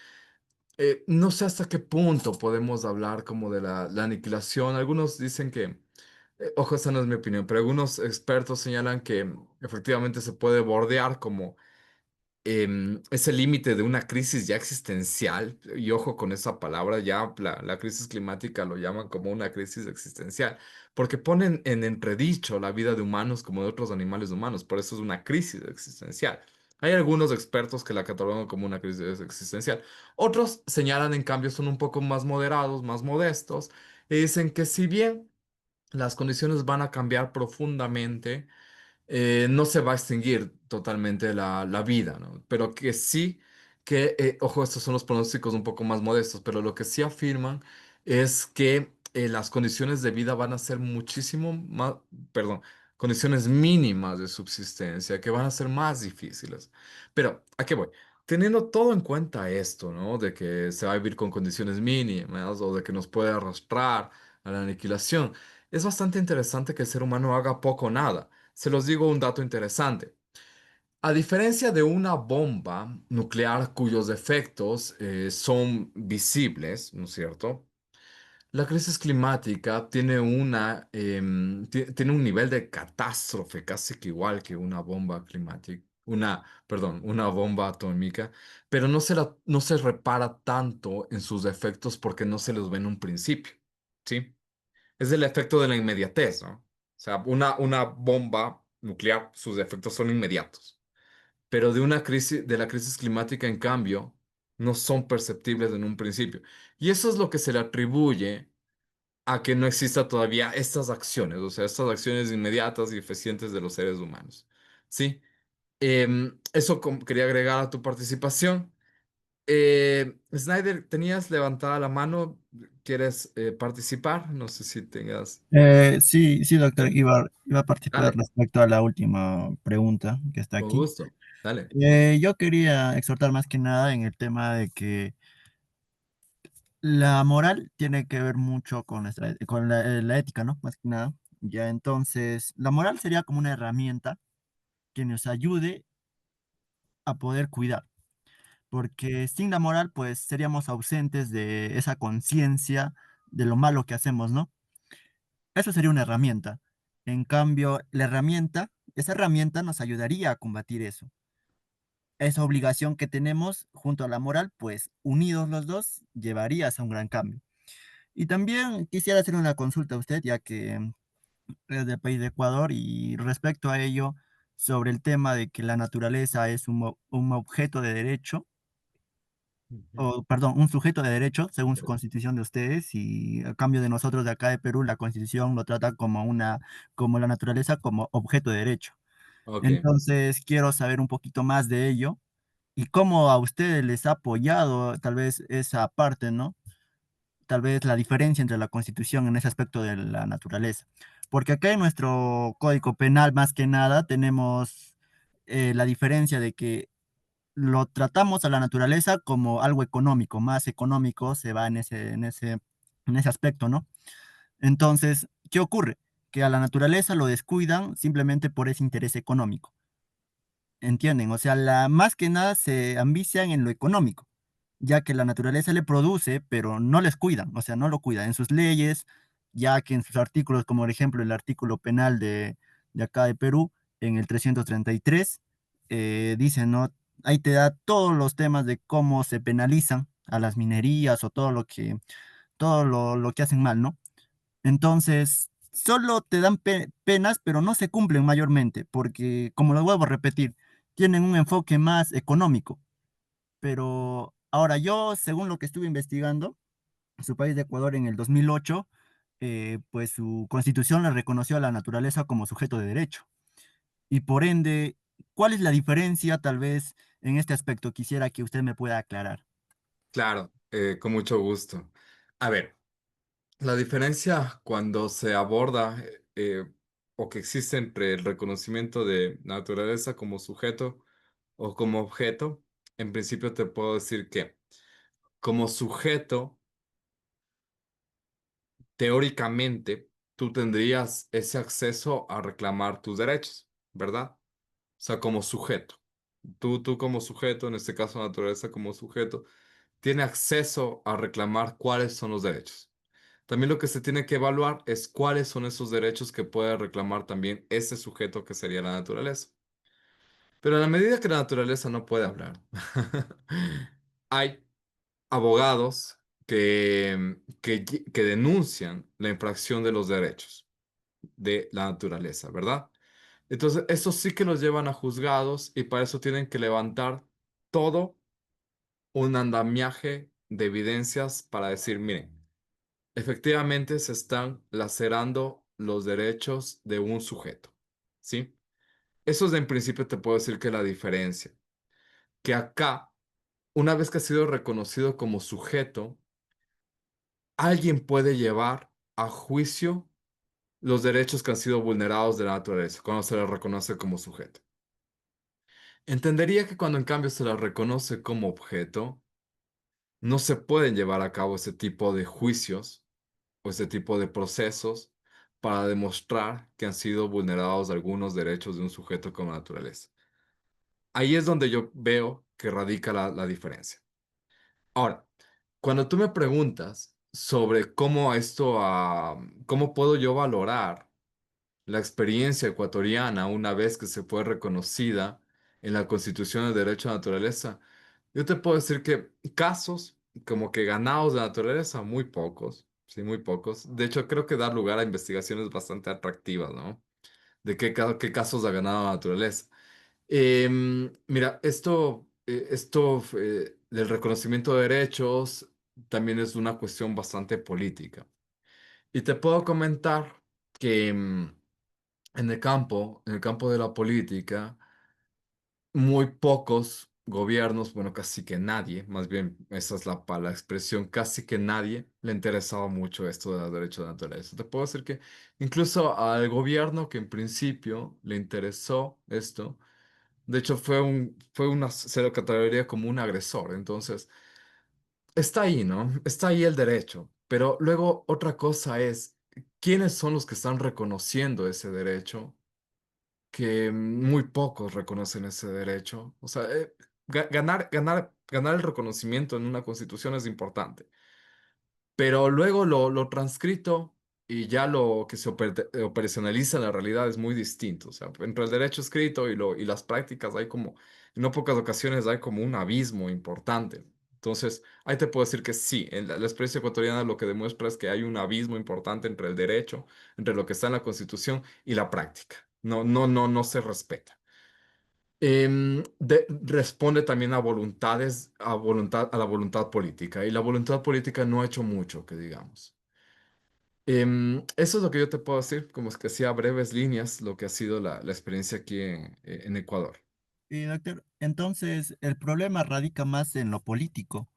no sé hasta qué punto podemos hablar como de la aniquilación. Algunos dicen que, ojo, esta no es mi opinión, pero algunos expertos señalan que efectivamente se puede bordear como ese límite de una crisis ya existencial, y ojo con esa palabra, ya la crisis climática lo llaman como una crisis existencial, porque ponen en entredicho la vida de humanos como de otros animales humanos, por eso es una crisis existencial. Hay algunos expertos que la catalogan como una crisis existencial. Otros señalan, en cambio, son un poco más moderados, más modestos, y dicen que si bien las condiciones van a cambiar profundamente, no se va a extinguir totalmente la vida, ¿no? Pero que sí, ojo, estos son los pronósticos un poco más modestos, pero lo que sí afirman es que las condiciones de vida van a ser muchísimo más, perdón, condiciones mínimas de subsistencia, que van a ser más difíciles. Pero, ¿a qué voy? Teniendo todo en cuenta esto, ¿no? De que se va a vivir con condiciones mínimas o de que nos puede arrastrar a la aniquilación, es bastante interesante que el ser humano haga poco o nada. Se los digo un dato interesante. A diferencia de una bomba nuclear cuyos efectos son visibles, ¿no es cierto? La crisis climática tiene tiene un nivel de catástrofe casi que igual que una bomba climática, perdón, una bomba atómica, pero no se repara tanto en sus efectos porque no se los ve en un principio, ¿sí? Es el efecto de la inmediatez, ¿no? O sea, una bomba nuclear, sus efectos son inmediatos. Pero de la crisis climática, en cambio, no son perceptibles en un principio. Y eso es lo que se le atribuye a que no exista todavía estas acciones, o sea, estas acciones inmediatas y eficientes de los seres humanos. ¿Sí? Quería agregar a tu participación. Snyder, tenías levantada la mano. ¿Quieres participar? No sé si tengas. Sí, sí, doctor, iba a participar Dale, respecto a la última pregunta que está con aquí. gusto. Dale. Yo quería exhortar más que nada en el tema de que la moral tiene que ver mucho con, con la ética, ¿no? Más que nada. Ya entonces, la moral sería como una herramienta que nos ayude a poder cuidar, porque sin la moral, pues seríamos ausentes de esa conciencia de lo malo que hacemos, ¿no? Eso sería una herramienta. En cambio, esa herramienta nos ayudaría a combatir eso. Esa obligación que tenemos junto a la moral, pues unidos los dos, llevarías a un gran cambio. Y también quisiera hacer una consulta a usted, ya que es del país de Ecuador, y respecto a ello, sobre el tema de que la naturaleza es un objeto de derecho, Ujú. o perdón, un sujeto de derecho, según su constitución de ustedes, y a cambio de nosotros de acá de Perú, la constitución lo trata como la naturaleza, como objeto de derecho. Ok, Entonces, quiero saber un poquito más de ello y cómo a ustedes les ha apoyado tal vez esa parte, ¿no? Tal vez la diferencia entre la Constitución en ese aspecto de la naturaleza. Porque acá en nuestro Código Penal, más que nada, tenemos la diferencia de que lo tratamos a la naturaleza como algo económico, más económico se va en ese aspecto, ¿no? Entonces, ¿qué ocurre? Que a la naturaleza lo descuidan simplemente por ese interés económico. ¿Entienden? O sea, más que nada se ambician en lo económico, ya que la naturaleza le produce, pero no les cuidan, o sea, no lo cuidan en sus leyes, ya que en sus artículos, como por ejemplo el artículo penal de acá de Perú, en el 333, dice, ¿no? Ahí te da todos los temas de cómo se penalizan a las minerías o todo lo que hacen mal, ¿no? Entonces, solo te dan penas, pero no se cumplen mayormente, porque, como lo vuelvo a repetir, tienen un enfoque más económico. Pero ahora yo, según lo que estuve investigando, su país de Ecuador en el 2008, pues su constitución le reconoció a la naturaleza como sujeto de derecho. Y por ende, ¿cuál es la diferencia tal vez en este aspecto? Quisiera que usted me pueda aclarar. claro, con mucho gusto. A ver, la diferencia cuando se aborda o que existe entre el reconocimiento de naturaleza como sujeto o como objeto, en principio te puedo decir que como sujeto, teóricamente, tú tendrías ese acceso a reclamar tus derechos, ¿verdad? O sea, como sujeto. Tú como sujeto, en este caso naturaleza como sujeto, tiene acceso a reclamar cuáles son los derechos. También lo que se tiene que evaluar es cuáles son esos derechos que puede reclamar también ese sujeto que sería la naturaleza. Pero en la medida que la naturaleza no puede hablar, hay abogados que denuncian la infracción de los derechos de la naturaleza, ¿verdad? Entonces, eso sí que los llevan a juzgados y para eso tienen que levantar todo un andamiaje de evidencias para decir, miren, efectivamente se están lacerando los derechos de un sujeto, ¿sí? Eso es en principio te puedo decir que la diferencia, que acá, una vez que ha sido reconocido como sujeto, alguien puede llevar a juicio los derechos que han sido vulnerados de la naturaleza cuando se le reconoce como sujeto. Entendería que cuando en cambio se le reconoce como objeto, no se pueden llevar a cabo ese tipo de juicios o ese tipo de procesos para demostrar que han sido vulnerados algunos derechos de un sujeto como naturaleza. Ahí es donde yo veo que radica la diferencia. Ahora, cuando tú me preguntas sobre cómo puedo yo valorar la experiencia ecuatoriana una vez que se fue reconocida en la Constitución de Derecho a la Naturaleza, yo te puedo decir que casos como que ganados de naturaleza, muy pocos, sí, muy pocos. De hecho, creo que da lugar a investigaciones bastante atractivas, ¿no? De qué casos ha ganado la naturaleza. Mira, esto del reconocimiento de derechos también es una cuestión bastante política. Y te puedo comentar que en el campo de la política, muy pocos gobiernos, bueno, casi que nadie, más bien esa es la expresión, casi que nadie le interesaba mucho esto de los derechos de naturaleza. Te puedo decir que incluso al gobierno que en principio le interesó esto, de hecho se lo catalogaría como un agresor. Entonces, está ahí, ¿no? Está ahí el derecho. Pero luego otra cosa es, ¿quiénes son los que están reconociendo ese derecho? Que muy pocos reconocen ese derecho. O sea, ganar el reconocimiento en una constitución es importante, pero luego lo transcrito y ya lo que se operacionaliza en la realidad es muy distinto. O sea, entre el derecho escrito y las prácticas hay como, en no pocas ocasiones hay como un abismo importante. Entonces, ahí te puedo decir que sí, en la experiencia ecuatoriana lo que demuestra es que hay un abismo importante entre el derecho, entre lo que está en la Constitución y la práctica. No se respeta. Responde también a voluntades, a la voluntad política, y la voluntad política no ha hecho mucho, que digamos. Eso es lo que yo te puedo decir, como es que sea breves líneas, lo que ha sido la experiencia aquí en Ecuador. Y doctor, entonces el problema radica más en lo político,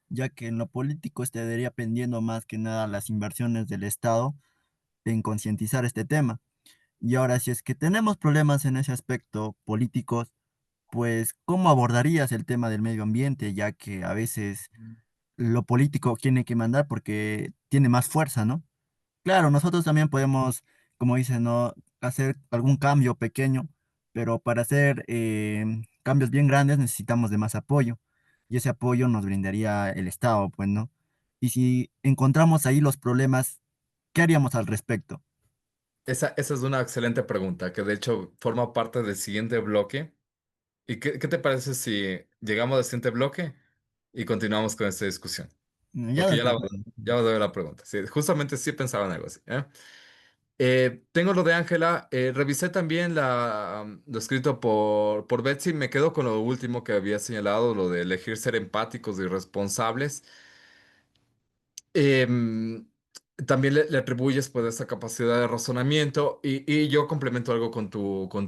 ya que en lo político estaría pendiendo más que nada las inversiones del Estado en concientizar este tema. Y ahora, si es que tenemos problemas en ese aspecto políticos, pues ¿cómo abordarías el tema del medio ambiente? Ya que a veces lo político tiene que mandar porque tiene más fuerza, ¿no? Claro, nosotros también podemos, como dicen, ¿no? Hacer algún cambio pequeño, pero para hacer cambios bien grandes necesitamos de más apoyo. Y ese apoyo nos brindaría el Estado, pues, ¿no? Y si encontramos ahí los problemas, ¿qué haríamos al respecto? Esa es una excelente pregunta, que de hecho forma parte del siguiente bloque. ¿Y qué te parece si llegamos al siguiente bloque y continuamos con esta discusión? Ya, Porque doctor. ya vas a ver la pregunta. Sí, justamente sí pensaba en algo así. ¿Eh? Tengo lo de Ángela. Revisé también lo escrito por Betsy. Me quedo con lo último que había señalado, lo de elegir ser empáticos y responsables. Em, También le atribuyes pues esa capacidad de razonamiento y yo complemento algo con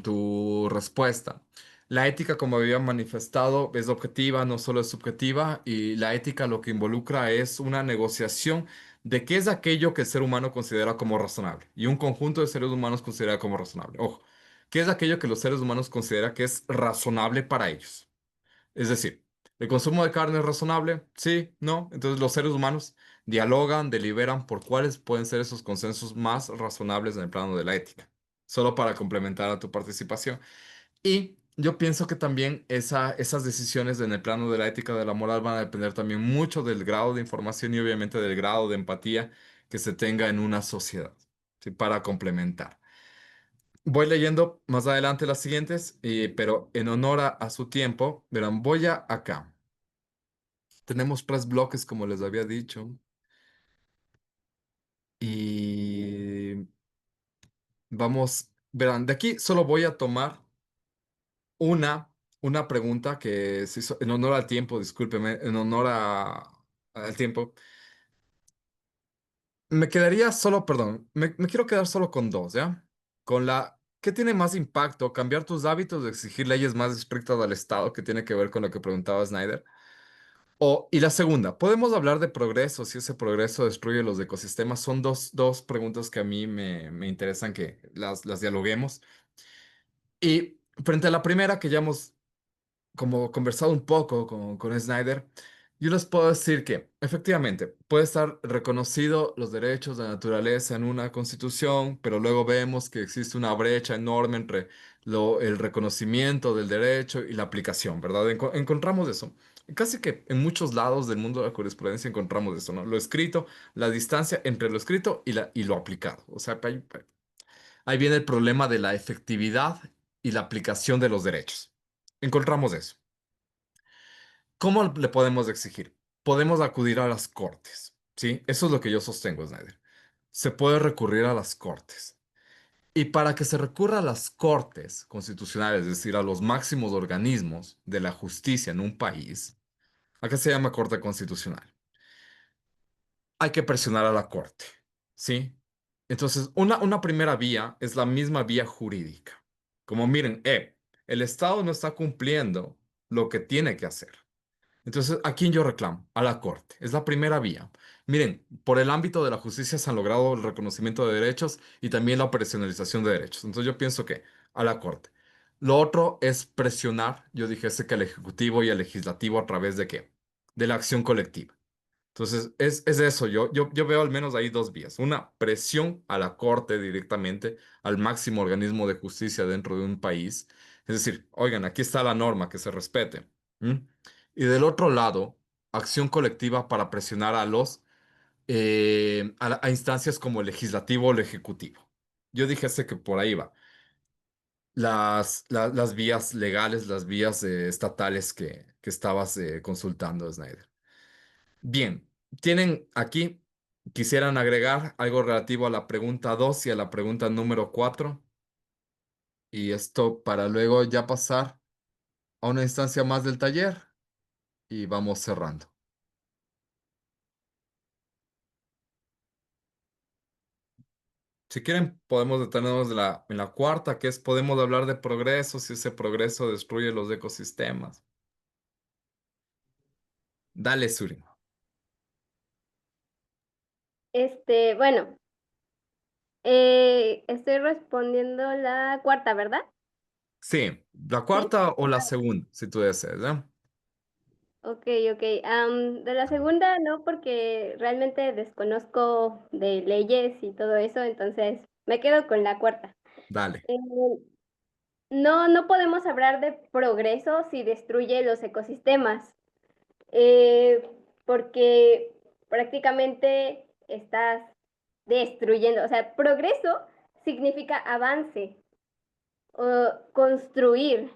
tu respuesta. La ética, como había manifestado, es objetiva, no solo es subjetiva, y la ética lo que involucra es una negociación de qué es aquello que el ser humano considera como razonable y un conjunto de seres humanos considera como razonable. Ojo, ¿qué es aquello que los seres humanos consideran que es razonable para ellos? Es decir, ¿el consumo de carne es razonable? Sí, no. Entonces los seres humanos dialogan, deliberan por cuáles pueden ser esos consensos más razonables en el plano de la ética. Solo para complementar a tu participación. Y yo pienso que también esas decisiones en el plano de la ética, de la moral, van a depender también mucho del grado de información y obviamente del grado de empatía que se tenga en una sociedad, ¿sí? Para complementar. Voy leyendo más adelante las siguientes, pero en honor a su tiempo, verán, acá. Tenemos tres bloques, como les había dicho, y verán, de aquí solo voy a tomar una, una pregunta que se hizo en honor al tiempo, discúlpeme, en honor al tiempo. Me quedaría solo, perdón, me quiero quedar solo con dos, ¿ya? ¿qué tiene más impacto? ¿Cambiar tus hábitos o exigir leyes más estrictas al Estado, que tiene que ver con lo que preguntaba Snyder? Y la segunda, ¿podemos hablar de progreso si ese progreso destruye los ecosistemas? Son dos preguntas que a mí me interesan que las dialoguemos. Y frente a la primera, que ya hemos como conversado un poco con Snyder, yo les puedo decir que efectivamente puede estar reconocido los derechos de la naturaleza en una constitución, pero luego vemos que existe una brecha enorme entre el reconocimiento del derecho y la aplicación, ¿verdad? Encontramos eso. Casi que en muchos lados del mundo de la jurisprudencia encontramos eso, ¿no? Lo escrito, la distancia entre lo escrito y lo aplicado. O sea, ahí viene el problema de la efectividad y la aplicación de los derechos. Encontramos eso. ¿Cómo le podemos exigir? Podemos acudir a las cortes, ¿sí? Eso es lo que yo sostengo, Snyder. Se puede recurrir a las cortes. Y para que se recurra a las cortes constitucionales, es decir, a los máximos organismos de la justicia en un país, acá se llama Corte Constitucional, hay que presionar a la corte, ¿sí? Entonces, una primera vía es la misma vía jurídica. Como miren, el Estado no está cumpliendo lo que tiene que hacer. Entonces, ¿a quién yo reclamo? A la Corte. Es la primera vía. Miren, por el ámbito de la justicia se han logrado el reconocimiento de derechos y también la operacionalización de derechos. Entonces, yo pienso que a la Corte. Lo otro es presionar, yo dijese que al Ejecutivo y al Legislativo a través de qué? De la acción colectiva. Entonces, es eso. Yo veo al menos ahí dos vías. Una, presión a la Corte directamente, al máximo organismo de justicia dentro de un país. Es decir, oigan, aquí está la norma, que se respete. ¿M? Y del otro lado, acción colectiva para presionar a a instancias como el legislativo o el ejecutivo. Yo dijese que por ahí va. Las vías legales, las vías estatales que estabas consultando, Snyder. Bien, tienen aquí, quisieran agregar algo relativo a la pregunta 2 y a la pregunta número 4. Y esto para luego ya pasar a una instancia más del taller y vamos cerrando. Si quieren, podemos detenernos en la cuarta, que es podemos hablar de progreso, si ese progreso destruye los ecosistemas. Dale, Suri. Bueno, estoy respondiendo la cuarta, ¿verdad? Sí, la Sí. cuarta o la segunda, si tú deseas, ¿eh? Ok, ok. De la segunda no, porque realmente desconozco de leyes y todo eso, entonces me quedo con la cuarta. Dale. Eh, no, no podemos hablar de progreso si destruye los ecosistemas, eh, porque prácticamente estás destruyendo, o sea, progreso significa avance o construir.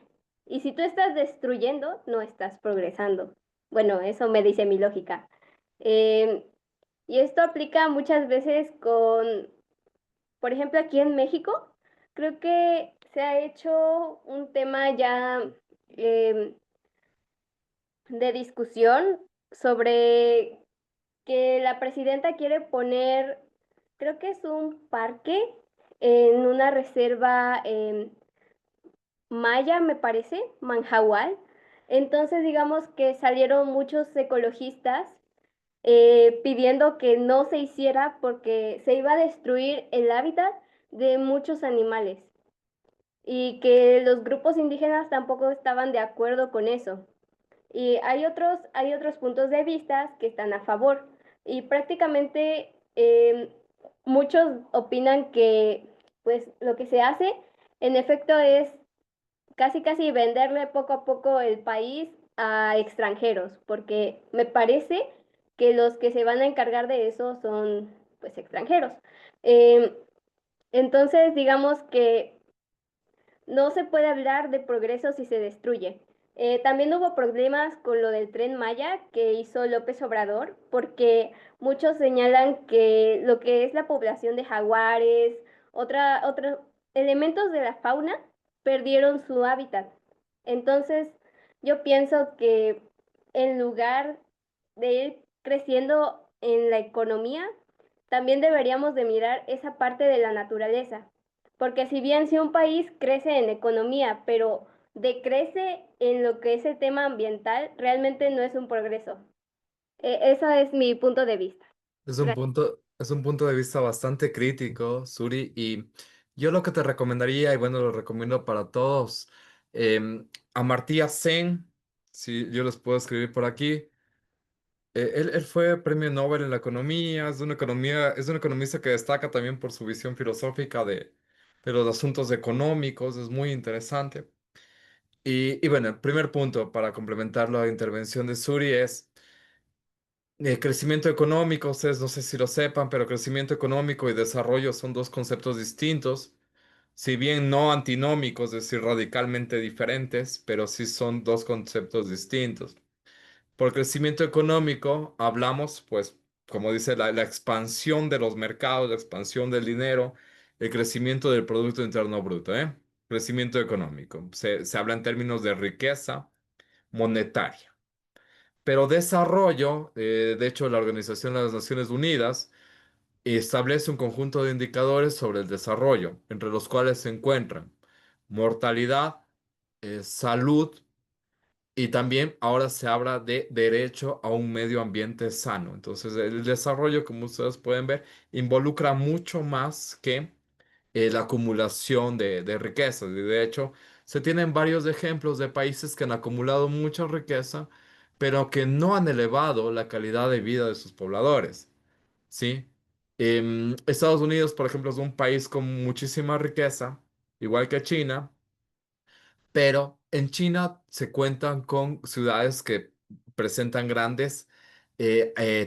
Y si tú estás destruyendo, no estás progresando. Bueno, eso me dice mi lógica. Eh, y esto aplica muchas veces con, por ejemplo, aquí en México, creo que se ha hecho un tema ya eh, de discusión sobre que la presidenta quiere poner, creo que es un parque en una reserva maya, me parece, Manjahual. Entonces, digamos que salieron muchos ecologistas pidiendo que no se hiciera porque se iba a destruir el hábitat de muchos animales y que los grupos indígenas tampoco estaban de acuerdo con eso. Y hay otros puntos de vista que están a favor. Y prácticamente muchos opinan que pues lo que se hace en efecto es casi casi venderle poco a poco el país a extranjeros, porque me parece que los que se van a encargar de eso son pues extranjeros. Eh, entonces, digamos que no se puede hablar de progreso si se destruye. También hubo problemas con lo del Tren Maya que hizo López Obrador, porque muchos señalan que lo que es la población de jaguares, otros elementos de la fauna, perdieron su hábitat. Entonces, yo pienso que en lugar de ir creciendo en la economía, también deberíamos de mirar esa parte de la naturaleza. Porque si bien si un país crece en economía, pero decrece en lo que es el tema ambiental, realmente no es un progreso. Ese es mi punto de vista. Gracias. Es un punto de vista bastante crítico, Suri, y yo lo que te recomendaría, y bueno, lo recomiendo para todos, Amartya Sen, si yo les puedo escribir por aquí, él fue premio Nobel en la economía, es un economista que destaca también por su visión filosófica de los asuntos económicos, es muy interesante. Y bueno, el primer punto para complementar la intervención de Suri es crecimiento económico. Ustedes no sé si lo sepan, pero crecimiento económico y desarrollo son dos conceptos distintos, si bien no antinómicos, es decir, radicalmente diferentes, pero sí son dos conceptos distintos. Por crecimiento económico hablamos, pues, como dice la expansión de los mercados, la expansión del dinero, el crecimiento del Producto Interno Bruto, ¿eh? Crecimiento económico. Se habla en términos de riqueza monetaria. Pero desarrollo, de hecho, la Organización de las Naciones Unidas establece un conjunto de indicadores sobre el desarrollo, entre los cuales se encuentran mortalidad, salud y también ahora se habla de derecho a un medio ambiente sano. Entonces, el desarrollo, como ustedes pueden ver, involucra mucho más que la acumulación de riquezas. Y de hecho, se tienen varios ejemplos de países que han acumulado mucha riqueza, pero que no han elevado la calidad de vida de sus pobladores. ¿Sí? Estados Unidos, por ejemplo, es un país con muchísima riqueza, igual que China, pero en China se cuentan con ciudades que presentan grandes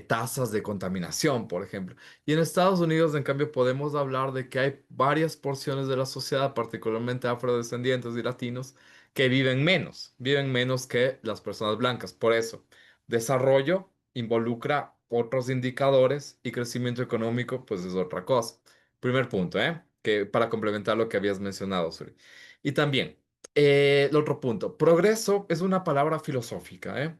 tasas de contaminación, por ejemplo. Y en Estados Unidos, en cambio, podemos hablar de que hay varias porciones de la sociedad, particularmente afrodescendientes y latinos, que viven menos que las personas blancas. Por eso, desarrollo involucra otros indicadores y crecimiento económico, pues es otra cosa. Primer punto, ¿eh? Que para complementar lo que habías mencionado, Suri. Y también, el otro punto, progreso es una palabra filosófica, ¿eh?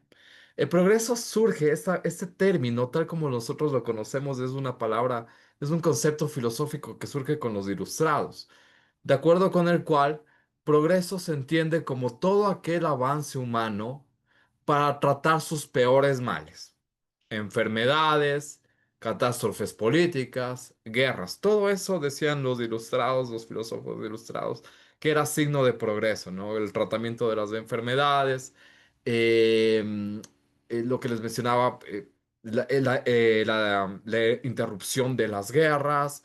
El progreso surge, este término, tal como nosotros lo conocemos, es una palabra, es un concepto filosófico que surge con los ilustrados, de acuerdo con el cual progreso se entiende como todo aquel avance humano para tratar sus peores males, enfermedades, catástrofes políticas, guerras, todo eso decían los ilustrados, los filósofos ilustrados, que era signo de progreso, ¿no? El tratamiento de las enfermedades, em, lo que les mencionaba, la interrupción de las guerras,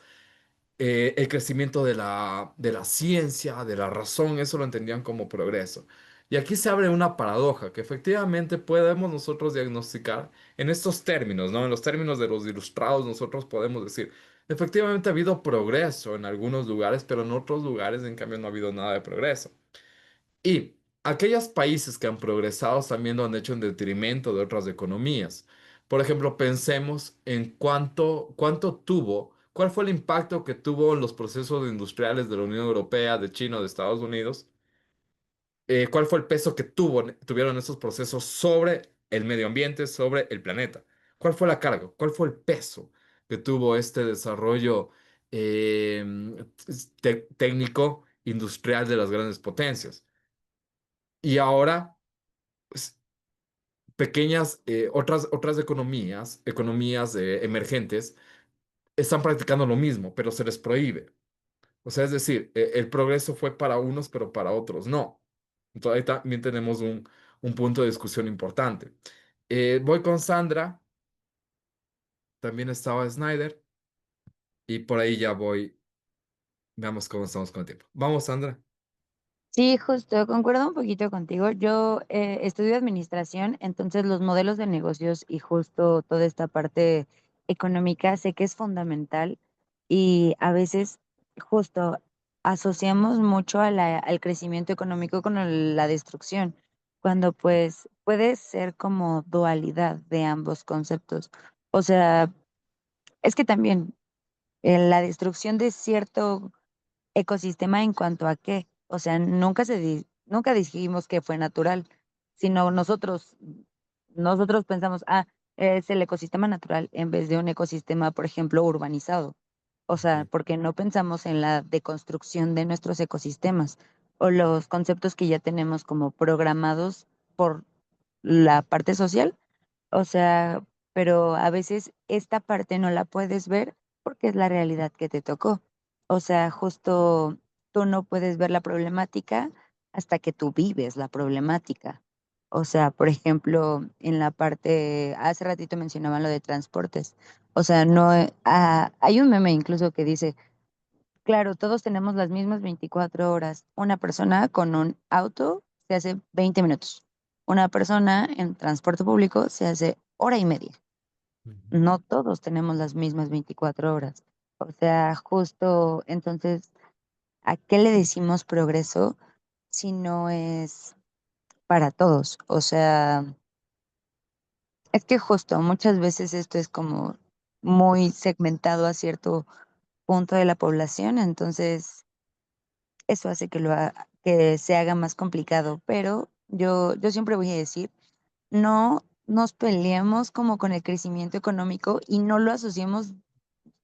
el crecimiento de la ciencia, de la razón, eso lo entendían como progreso. Y aquí se abre una paradoja que efectivamente podemos nosotros diagnosticar en estos términos, ¿no? En los términos de los ilustrados, nosotros podemos decir, efectivamente ha habido progreso en algunos lugares, pero en otros lugares, en cambio, no ha habido nada de progreso. Y aquellos países que han progresado también lo han hecho en detrimento de otras economías. Por ejemplo, pensemos en cuál fue el impacto que tuvo en los procesos industriales de la Unión Europea, de China, de Estados Unidos, cuál fue el peso que tuvieron esos procesos sobre el medio ambiente, sobre el planeta. ¿Cuál fue la carga? ¿Cuál fue el peso que tuvo este desarrollo eh, técnico industrial de las grandes potencias? Y ahora, pues, pequeñas, otras economías emergentes, están practicando lo mismo, pero se les prohíbe. O sea, es decir, el progreso fue para unos, pero para otros no. Entonces ahí también tenemos un punto de discusión importante. Voy con Sandra, también estaba Snyder, y por ahí ya voy. Veamos cómo estamos con el tiempo. Vamos, Sandra. Sí, justo, concuerdo un poquito contigo. Yo estudio administración, entonces los modelos de negocios y justo toda esta parte económica sé que es fundamental y a veces justo asociamos mucho a al crecimiento económico con la destrucción, cuando pues puede ser como dualidad de ambos conceptos. O sea, es que también la destrucción de cierto ecosistema en cuanto a qué. O sea, nunca dijimos que fue natural, sino nosotros pensamos, es el ecosistema natural en vez de un ecosistema, por ejemplo, urbanizado. O sea, Ujú. porque no pensamos en la deconstrucción de nuestros ecosistemas o los conceptos que ya tenemos como programados por la parte social. O sea, pero a veces esta parte no la puedes ver porque es la realidad que te tocó. O sea, justo tú no puedes ver la problemática hasta que tú vives la problemática. O sea, por ejemplo, en la parte, hace ratito mencionaban lo de transportes. O sea, no, hay un meme incluso que dice, claro, todos tenemos las mismas 24 horas. Una persona con un auto se hace 20 minutos. Una persona en transporte público se hace hora y media. Ujú. No todos tenemos las mismas 24 horas. O sea, justo entonces, ¿a qué le decimos progreso si no es para todos? O sea, es que justo muchas veces esto es como muy segmentado a cierto punto de la población, entonces eso hace que se haga más complicado, pero yo siempre voy a decir, no nos peleemos como con el crecimiento económico y no lo asociemos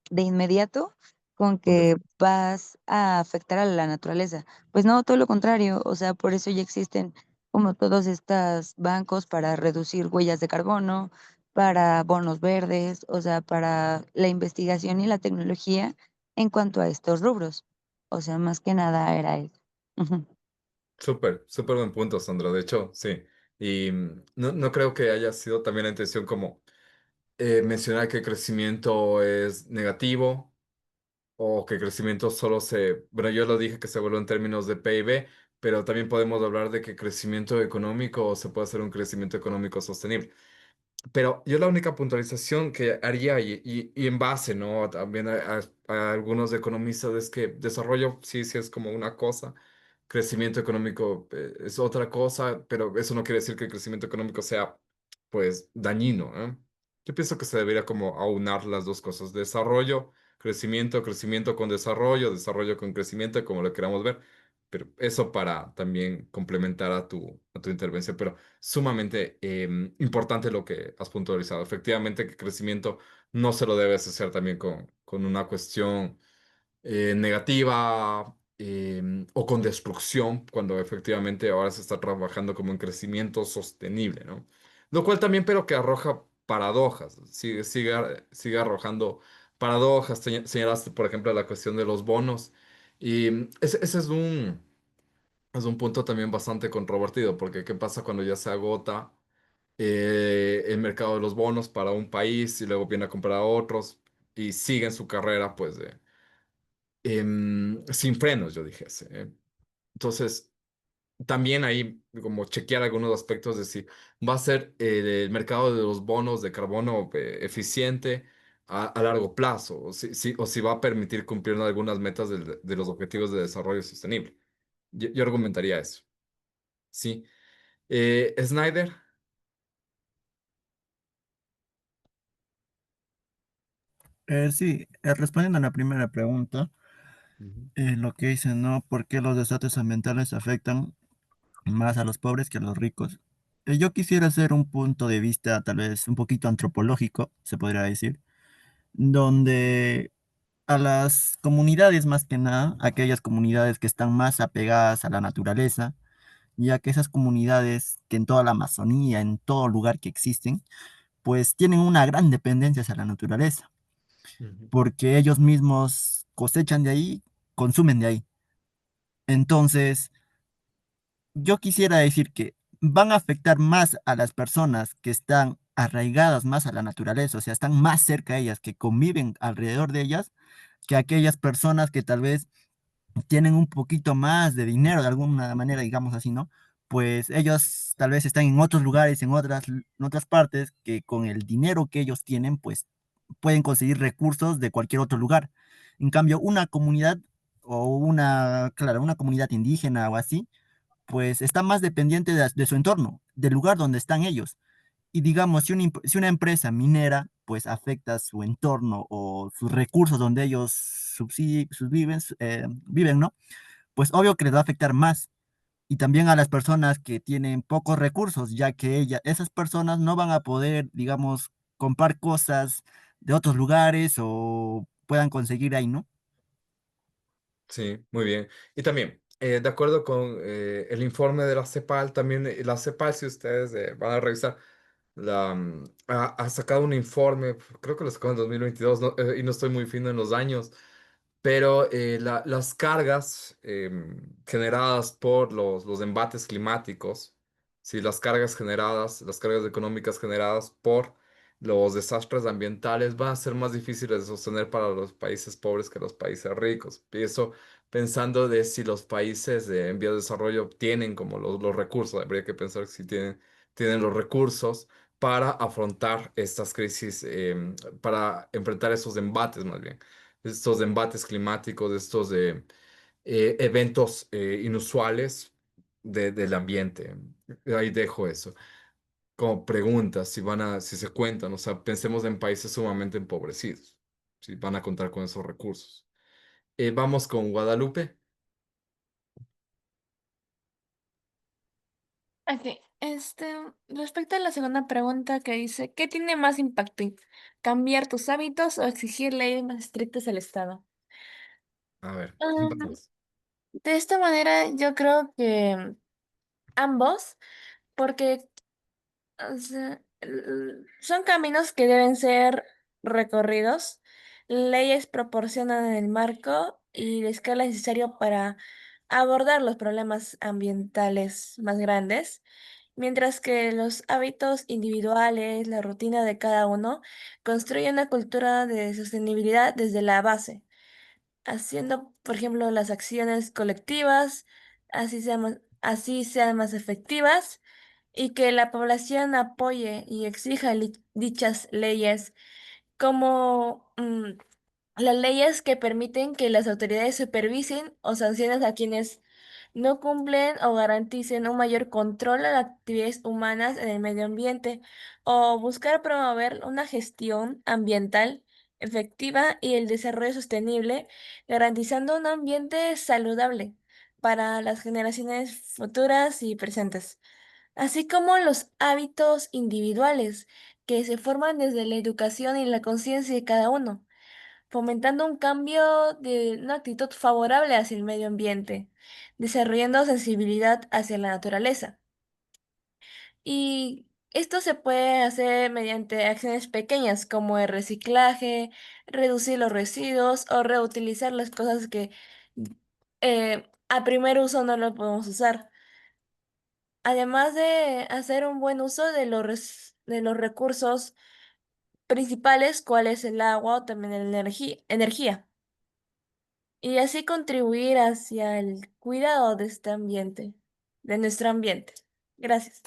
de inmediato con con que vas a afectar a la naturaleza. Pues no, todo lo contrario, o sea, por eso ya existen como todos estos bancos para reducir huellas de carbono, para bonos verdes, o sea, para la investigación y la tecnología en cuanto a estos rubros. O sea, más que nada era eso. Ujú. Súper, súper buen punto, Sandra. De hecho, sí. Y no creo que haya sido también la intención como mencionar que el crecimiento es negativo o que el crecimiento solo bueno, yo lo dije que se evalúa en términos de PIB, pero también podemos hablar de que crecimiento económico se puede hacer un crecimiento económico sostenible. Pero yo la única puntualización que haría y en base, ¿no? También a algunos economistas es que desarrollo sí, sí es como una cosa, crecimiento económico es otra cosa, pero eso no quiere decir que el crecimiento económico sea, pues, dañino, ¿eh? Yo pienso que se debería como aunar las dos cosas, desarrollo, crecimiento, crecimiento con desarrollo, desarrollo con crecimiento, como lo queramos ver, pero eso para también complementar a tu intervención, pero sumamente importante lo que has puntualizado. Efectivamente, que crecimiento no se lo debe asociar también con una cuestión negativa o con destrucción, cuando efectivamente ahora se está trabajando como en crecimiento sostenible, ¿no? Lo cual también, pero que arroja paradojas, sigue arrojando paradojas. Señalaste, por ejemplo, la cuestión de los bonos, y ese es un punto también bastante controvertido, porque ¿qué pasa cuando ya se agota el mercado de los bonos para un país y luego viene a comprar a otros y siguen su carrera, pues, sin frenos, yo dijese, ¿eh? Entonces, también ahí como chequear algunos aspectos de si va a ser el mercado de los bonos de carbono eficiente a largo plazo, o si va a permitir cumplir algunas metas de los objetivos de desarrollo sostenible. Yo argumentaría eso. Sí. Snyder. Sí, respondiendo a la primera pregunta, Ujú. lo que dicen, ¿no? ¿Por qué los desastres ambientales afectan más a los pobres que a los ricos? Yo quisiera hacer un punto de vista tal vez un poquito antropológico, se podría decir, donde a las comunidades más que nada, aquellas comunidades que están más apegadas a la naturaleza, ya que esas comunidades que en toda la Amazonía, en todo lugar que existen, pues tienen una gran dependencia hacia la naturaleza, Ujú. porque ellos mismos cosechan de ahí, consumen de ahí. Entonces, yo quisiera decir que van a afectar más a las personas que están arraigadas más a la naturaleza, o sea, están más cerca de ellas, que conviven alrededor de ellas, que aquellas personas que tal vez tienen un poquito más de dinero de alguna manera, digamos así, ¿no? Pues ellos tal vez están en otros lugares, en otras partes, que con el dinero que ellos tienen, pues pueden conseguir recursos de cualquier otro lugar. En cambio, una comunidad claro, una comunidad indígena o así, pues está más dependiente de su entorno, del lugar donde están ellos. Y digamos, si una empresa minera, pues afecta su entorno o sus recursos donde ellos viven, ¿no? Pues obvio que les va a afectar más. Y también a las personas que tienen pocos recursos, ya que esas personas no van a poder, digamos, comprar cosas de otros lugares o puedan conseguir ahí, ¿no? Sí, muy bien. Y también, de acuerdo con el informe de la CEPAL, también la CEPAL, si ustedes van a revisar, ha sacado un informe, creo que lo sacó en 2022, y no estoy muy fino en los años, pero las cargas generadas por los embates climáticos, sí, las cargas económicas generadas por los desastres ambientales van a ser más difíciles de sostener para los países pobres que los países ricos. Y eso pensando de si los países en vías de desarrollo tienen como los recursos, habría que pensar si tienen los recursos para afrontar estas crisis, para enfrentar esos embates más bien estos embates climáticos, de estos eventos inusuales del ambiente. Ahí dejo eso. Como preguntas, si se cuentan, o sea, pensemos en países sumamente empobrecidos, si van a contar con esos recursos. Vamos con Guadalupe. Ok, respecto a la segunda pregunta que dice, ¿qué tiene más impacto? ¿Cambiar tus hábitos o exigir leyes más estrictas al Estado? A ver, Mm, vamos. De esta manera yo creo que ambos, porque o sea, son caminos que deben ser recorridos. Leyes proporcionan el marco y la escala necesario para abordar los problemas ambientales más grandes, mientras que los hábitos individuales, la rutina de cada uno, construyen una cultura de sostenibilidad desde la base, haciendo, por ejemplo, las acciones colectivas, así sean más efectivas y que la población apoye y exija dichas leyes como las leyes que permiten que las autoridades supervisen o sancionen a quienes no cumplen o garanticen un mayor control a las actividades humanas en el medio ambiente o buscar promover una gestión ambiental efectiva y el desarrollo sostenible, garantizando un ambiente saludable para las generaciones futuras y presentes, así como los hábitos individuales que se forman desde la educación y la conciencia de cada uno, fomentando un cambio de una actitud favorable hacia el medio ambiente, desarrollando sensibilidad hacia la naturaleza. Y esto se puede hacer mediante acciones pequeñas como el reciclaje, reducir los residuos o reutilizar las cosas que a primer uso no lo podemos usar. Además de hacer un buen uso de de los recursos principales, cuál es el agua o también la energía, y así contribuir hacia el cuidado de este ambiente, de nuestro ambiente. Gracias.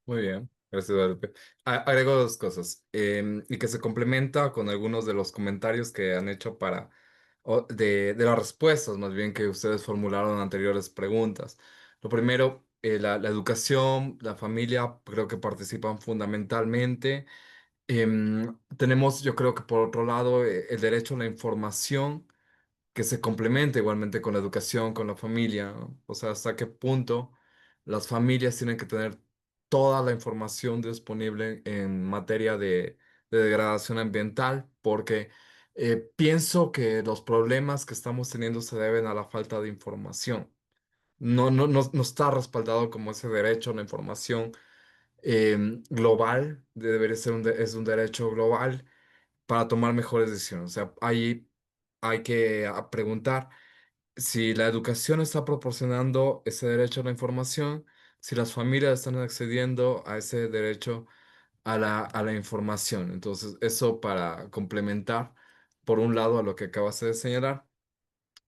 Muy bien, gracias, Guadalupe. Agrego dos cosas, y que se complementa con algunos de los comentarios que han hecho de las respuestas, más bien que ustedes formularon en anteriores preguntas. Lo primero, la educación, la familia, creo que participan fundamentalmente. Tenemos, yo creo que por otro lado, el derecho a la información que se complementa igualmente con la educación, con la familia, ¿no? O sea, hasta qué punto las familias tienen que tener toda la información disponible en materia de degradación ambiental, porque pienso que los problemas que estamos teniendo se deben a la falta de información. No está respaldado como ese derecho a la información global, debería ser es un derecho global para tomar mejores decisiones. O sea, ahí hay que preguntar si la educación está proporcionando ese derecho a la información, si las familias están accediendo a ese derecho a la información. Entonces, eso para complementar, por un lado, a lo que acabas de señalar.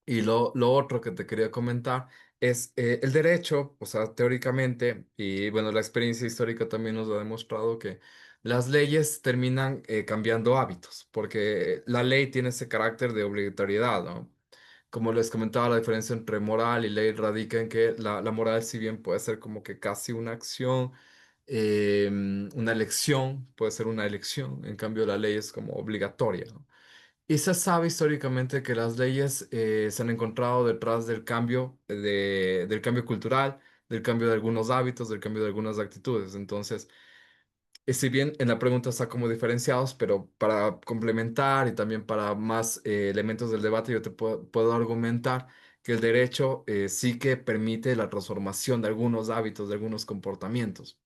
Y lo otro que te quería comentar es el derecho, o sea, teóricamente, y bueno, la experiencia histórica también nos ha demostrado que las leyes terminan cambiando hábitos, porque la ley tiene ese carácter de obligatoriedad, ¿no? Como les comentaba, la diferencia entre moral y ley radica en que la moral, si bien puede ser como que casi una acción, una elección, puede ser una elección, en cambio la ley es como obligatoria, ¿no? Y se sabe históricamente que las leyes se han encontrado detrás del cambio, del cambio cultural, del cambio de algunos hábitos, del cambio de algunas actitudes. Entonces, si bien en la pregunta está como diferenciados, pero para complementar y también para más elementos del debate, yo te puedo argumentar que el derecho sí que permite la transformación de algunos hábitos, de algunos comportamientos.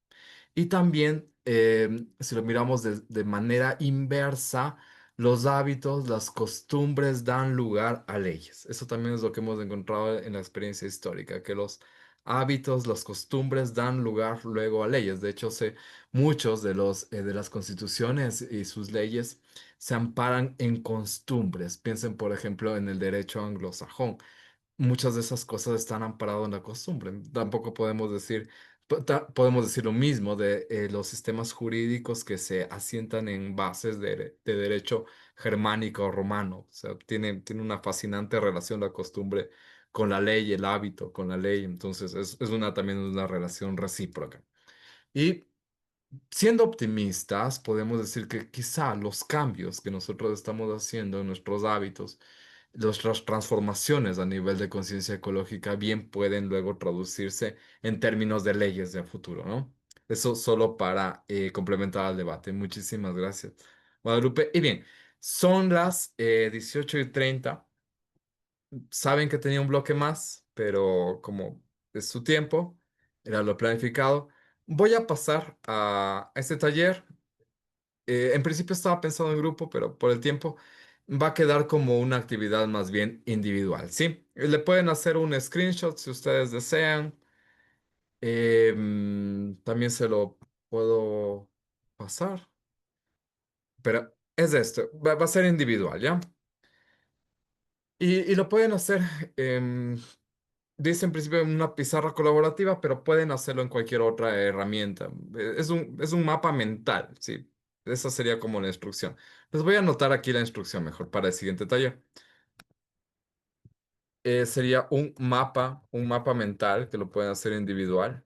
Y también, si lo miramos de manera inversa, los hábitos, las costumbres dan lugar a leyes. Eso también es lo que hemos encontrado en la experiencia histórica, que los hábitos, las costumbres dan lugar luego a leyes. De hecho, muchos de las constituciones y sus leyes se amparan en costumbres. Piensen, por ejemplo, en el derecho anglosajón. Muchas de esas cosas están amparadas en la costumbre. Tampoco podemos decir lo mismo de los sistemas jurídicos que se asientan en bases de derecho germánico o romano. O sea, tiene una fascinante relación la costumbre con la ley, el hábito con la ley. Entonces, es también una relación recíproca. Y siendo optimistas, podemos decir que quizá los cambios que nosotros estamos haciendo en nuestros hábitos, nuestras transformaciones a nivel de conciencia ecológica bien pueden luego traducirse en términos de leyes de futuro, ¿no? Eso solo para complementar al debate. Muchísimas gracias, Guadalupe. Y bien, son las 18:30. saben que tenía un bloque más, pero como es su tiempo, era lo planificado. Voy a pasar a este taller. En principio estaba pensando en grupo, pero por el tiempo va a quedar como una actividad más bien individual, ¿sí? Le pueden hacer un screenshot si ustedes desean. También se lo puedo pasar, pero es esto, va a ser individual, ¿ya? Y lo pueden hacer, em, dice en principio en una pizarra colaborativa, pero pueden hacerlo en cualquier otra herramienta. Es un mapa mental, ¿sí? Esa sería como la instrucción. Les voy a anotar aquí la instrucción mejor para el siguiente taller. Sería un mapa mental que lo pueden hacer individual.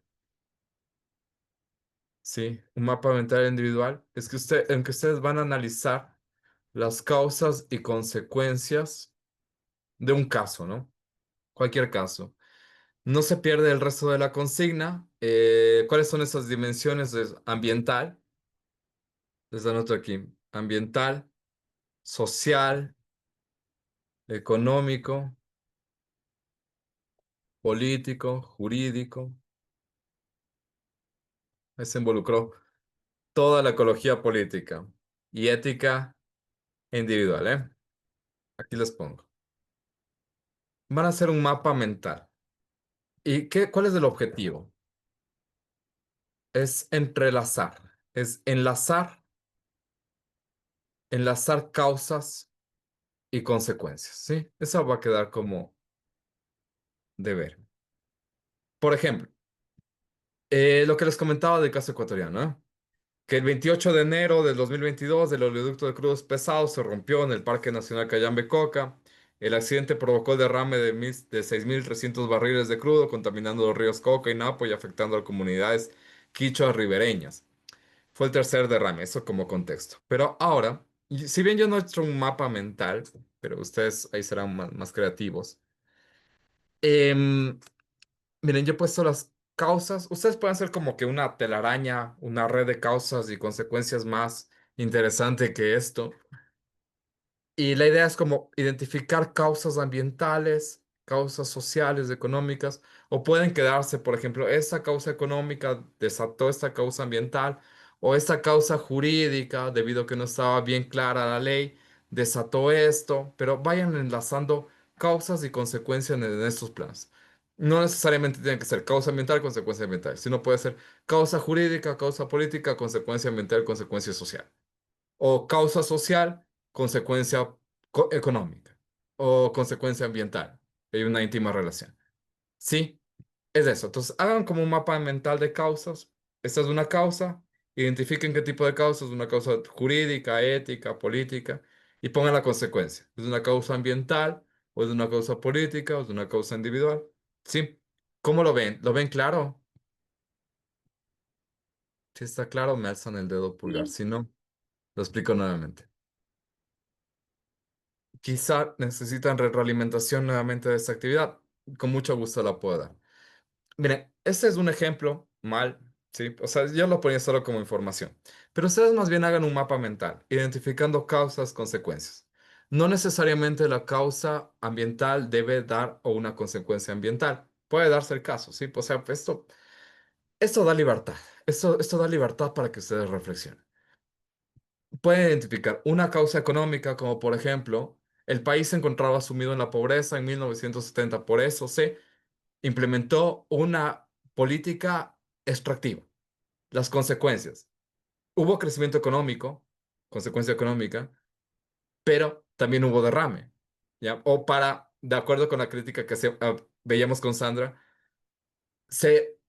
Sí, un mapa mental individual. Es que en que ustedes van a analizar las causas y consecuencias de un caso, ¿no? Cualquier caso. No se pierde el resto de la consigna. ¿Cuáles son esas dimensiones? Es ambiental, les anoto aquí. Ambiental, social, económico, político, jurídico. Ahí se involucró toda la ecología política y ética individual, ¿eh? Aquí les pongo. Van a hacer un mapa mental. ¿Y cuál es el objetivo? Es entrelazar, es enlazar causas y consecuencias, ¿sí? Eso va a quedar como deber. Por ejemplo, lo que les comentaba del caso ecuatoriano, ¿eh? Que el 28 de enero del 2022 el oleoducto de crudos pesados se rompió en el Parque Nacional Cayambe-Coca. El accidente provocó el derrame de 6.300 barriles de crudo, contaminando los ríos Coca y Napo y afectando a comunidades quichuas ribereñas. Fue el tercer derrame, eso como contexto. Pero ahora, si bien yo no he hecho un mapa mental, pero ustedes ahí serán más creativos. em, Miren, yo he puesto las causas. Ustedes pueden hacer como que una telaraña, una red de causas y consecuencias más interesante que esto. Y la idea es como identificar causas ambientales, causas sociales, económicas, o pueden quedarse, por ejemplo, esta causa económica desató esta causa ambiental, o esta causa jurídica, debido a que no estaba bien clara la ley, desató esto, pero vayan enlazando causas y consecuencias en estos planos. No necesariamente tiene que ser causa ambiental, consecuencia ambiental, sino puede ser causa jurídica, causa política, consecuencia ambiental, consecuencia social o causa social, consecuencia económica o consecuencia ambiental. Hay una íntima relación. Sí, es eso. Entonces, hagan como un mapa mental de causas. Esta es una causa. Identifiquen qué tipo de causa es una causa jurídica, ética, política y pongan la consecuencia. ¿Es una causa ambiental o es una causa política o es una causa individual? Sí. ¿Cómo lo ven? ¿Lo ven claro? Si está claro, me alzan el dedo pulgar. Sí. Si no, lo explico nuevamente. Quizá necesitan retroalimentación nuevamente de esta actividad. Con mucho gusto la puedo dar. Miren, este es un ejemplo mal, ¿sí? O sea, yo lo ponía solo como información. Pero ustedes más bien hagan un mapa mental, identificando causas, consecuencias. No necesariamente la causa ambiental debe dar o una consecuencia ambiental. Puede darse el caso, ¿sí? O sea, esto da libertad. Esto da libertad para que ustedes reflexionen. Pueden identificar una causa económica, como por ejemplo, el país se encontraba sumido en la pobreza en 1970. Por eso se implementó una política extractiva. Las consecuencias. Hubo crecimiento económico, consecuencia económica, pero también hubo derrame. ¿Ya? De acuerdo con la crítica que veíamos con Sandra, se,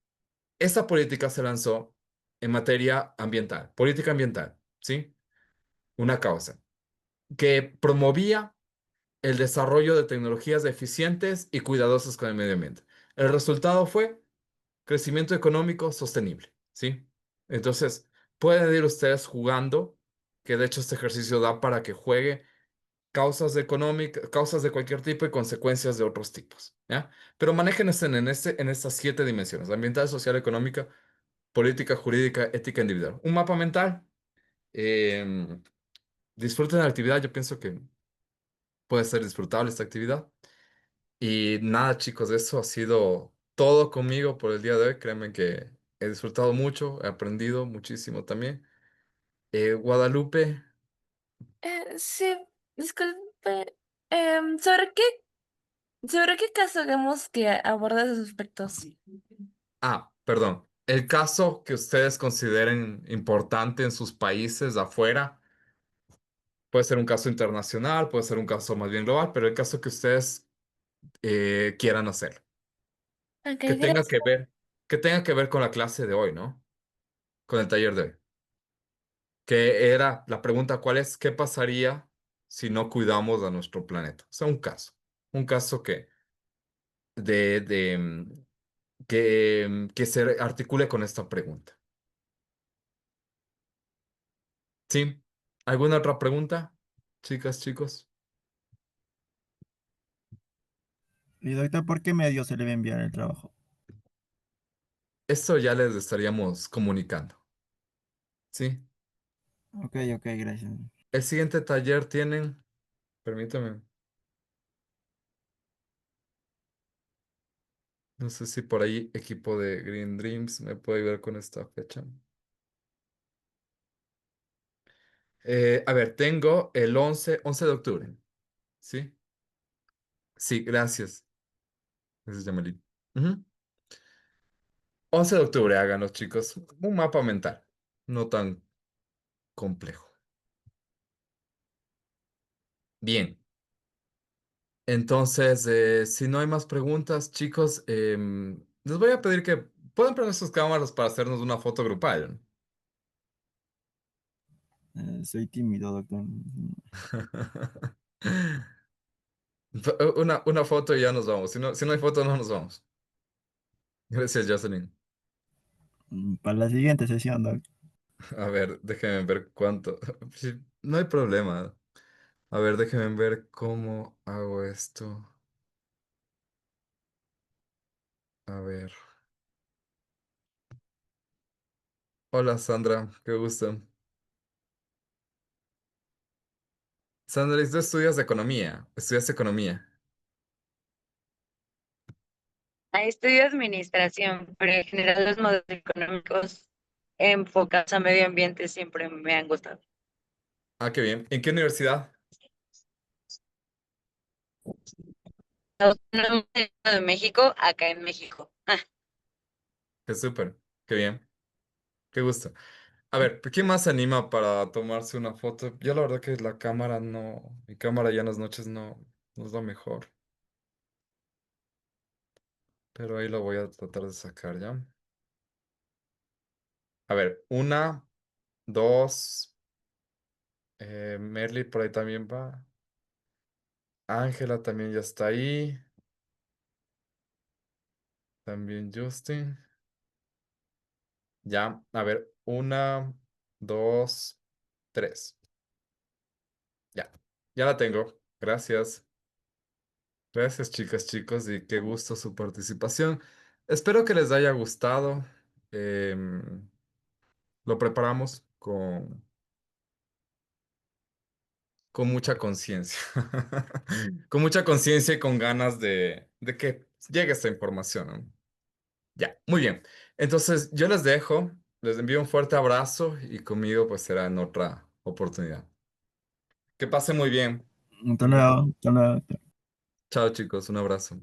esta política se lanzó en materia ambiental, política ambiental, ¿sí? Una causa que promovía el desarrollo de tecnologías eficientes y cuidadosas con el medio ambiente. El resultado fue crecimiento económico sostenible, ¿sí? Entonces, pueden ir ustedes jugando, que de hecho este ejercicio da para que juegue causas económicas, causas de cualquier tipo y consecuencias de otros tipos, ¿ya? Pero manéjense en estas 7 dimensiones: ambiental, social, económica, política, jurídica, ética individual. Un mapa mental. em, Disfruten la actividad, yo pienso que puede ser disfrutable esta actividad. Y nada, chicos, eso ha sido todo conmigo por el día de hoy. Créanme que he disfrutado mucho, he aprendido muchísimo también. Guadalupe, Sí, disculpe. ¿Sobre qué caso queremos que aborde esos aspectos? perdón. El caso que ustedes consideren importante en sus países afuera, puede ser un caso internacional, puede ser un caso más bien global, pero el caso que ustedes quieran hacer, Ok, que tenga gracias. que tenga que ver con la clase de hoy, ¿no? Con el taller de hoy. Que era la pregunta, ¿cuál es? ¿Qué pasaría si no cuidamos a nuestro planeta? O sea, un caso de, mm, que se articule con esta pregunta. ¿Sí? ¿Alguna otra pregunta, chicas, chicos? Y doctor, ¿por qué medio se le va a enviar el trabajo? Esto ya les estaríamos comunicando. ¿Sí? Ok, ok, gracias. El siguiente taller tienen, permítame, no sé si por ahí equipo de Green Dreams me puede ayudar con esta fecha. A ver, tengo el 11 de octubre. ¿Sí? Sí, gracias. Gracias, Yamelin. Ujú. 11 de octubre, háganlo, chicos. Un mapa mental, no tan complejo. Bien, entonces, si no hay más preguntas, chicos, les voy a pedir que puedan prender sus cámaras para hacernos una foto grupal. Soy tímido, doctor. Una foto y ya nos vamos. Si no hay foto, no nos vamos. Gracias, Jocelyn. Para la siguiente sesión, doctor. A ver, déjenme ver cuánto. Sí, no hay problema. A ver, déjenme ver cómo hago esto. A ver. Hola, Sandra, qué gusto. Sandra, tú estudias economía. Estudias economía. Estudio administración, pero en general los modelos económicos enfocados a medio ambiente siempre me han gustado. Ah, qué bien. ¿En qué universidad? Autónoma de México, acá en México. Qué súper. Qué bien. Qué gusto. A ver, ¿quién más se anima para tomarse una foto? Yo la verdad que la cámara no, mi cámara ya en las noches no es la mejor, pero ahí lo voy a tratar de sacar ya. A ver, una, dos, Merly por ahí también va. Ángela también ya está ahí. También Justin. Ya, a ver, una, dos, tres. Ya, ya la tengo. Gracias. Gracias, chicas, chicos, y qué gusto su participación. Espero que les haya gustado. Em, lo preparamos con mucha conciencia. Con mucha conciencia y con ganas de que llegue esta información, ¿no? Ya, muy bien. Entonces, yo les dejo, les envío un fuerte abrazo y conmigo pues será en otra oportunidad. Que pasen muy bien. Hasta luego, hasta luego. Chao, chicos, un abrazo.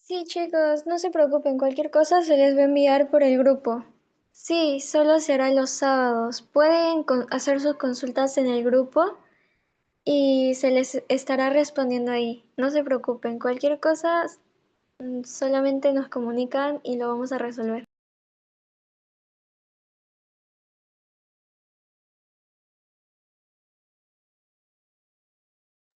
Sí, chicos, no se preocupen, cualquier cosa se les va a enviar por el grupo. Sí, solo será los sábados. Pueden hacer sus consultas en el grupo y se les estará respondiendo ahí. No se preocupen, cualquier cosa solamente nos comunican y lo vamos a resolver.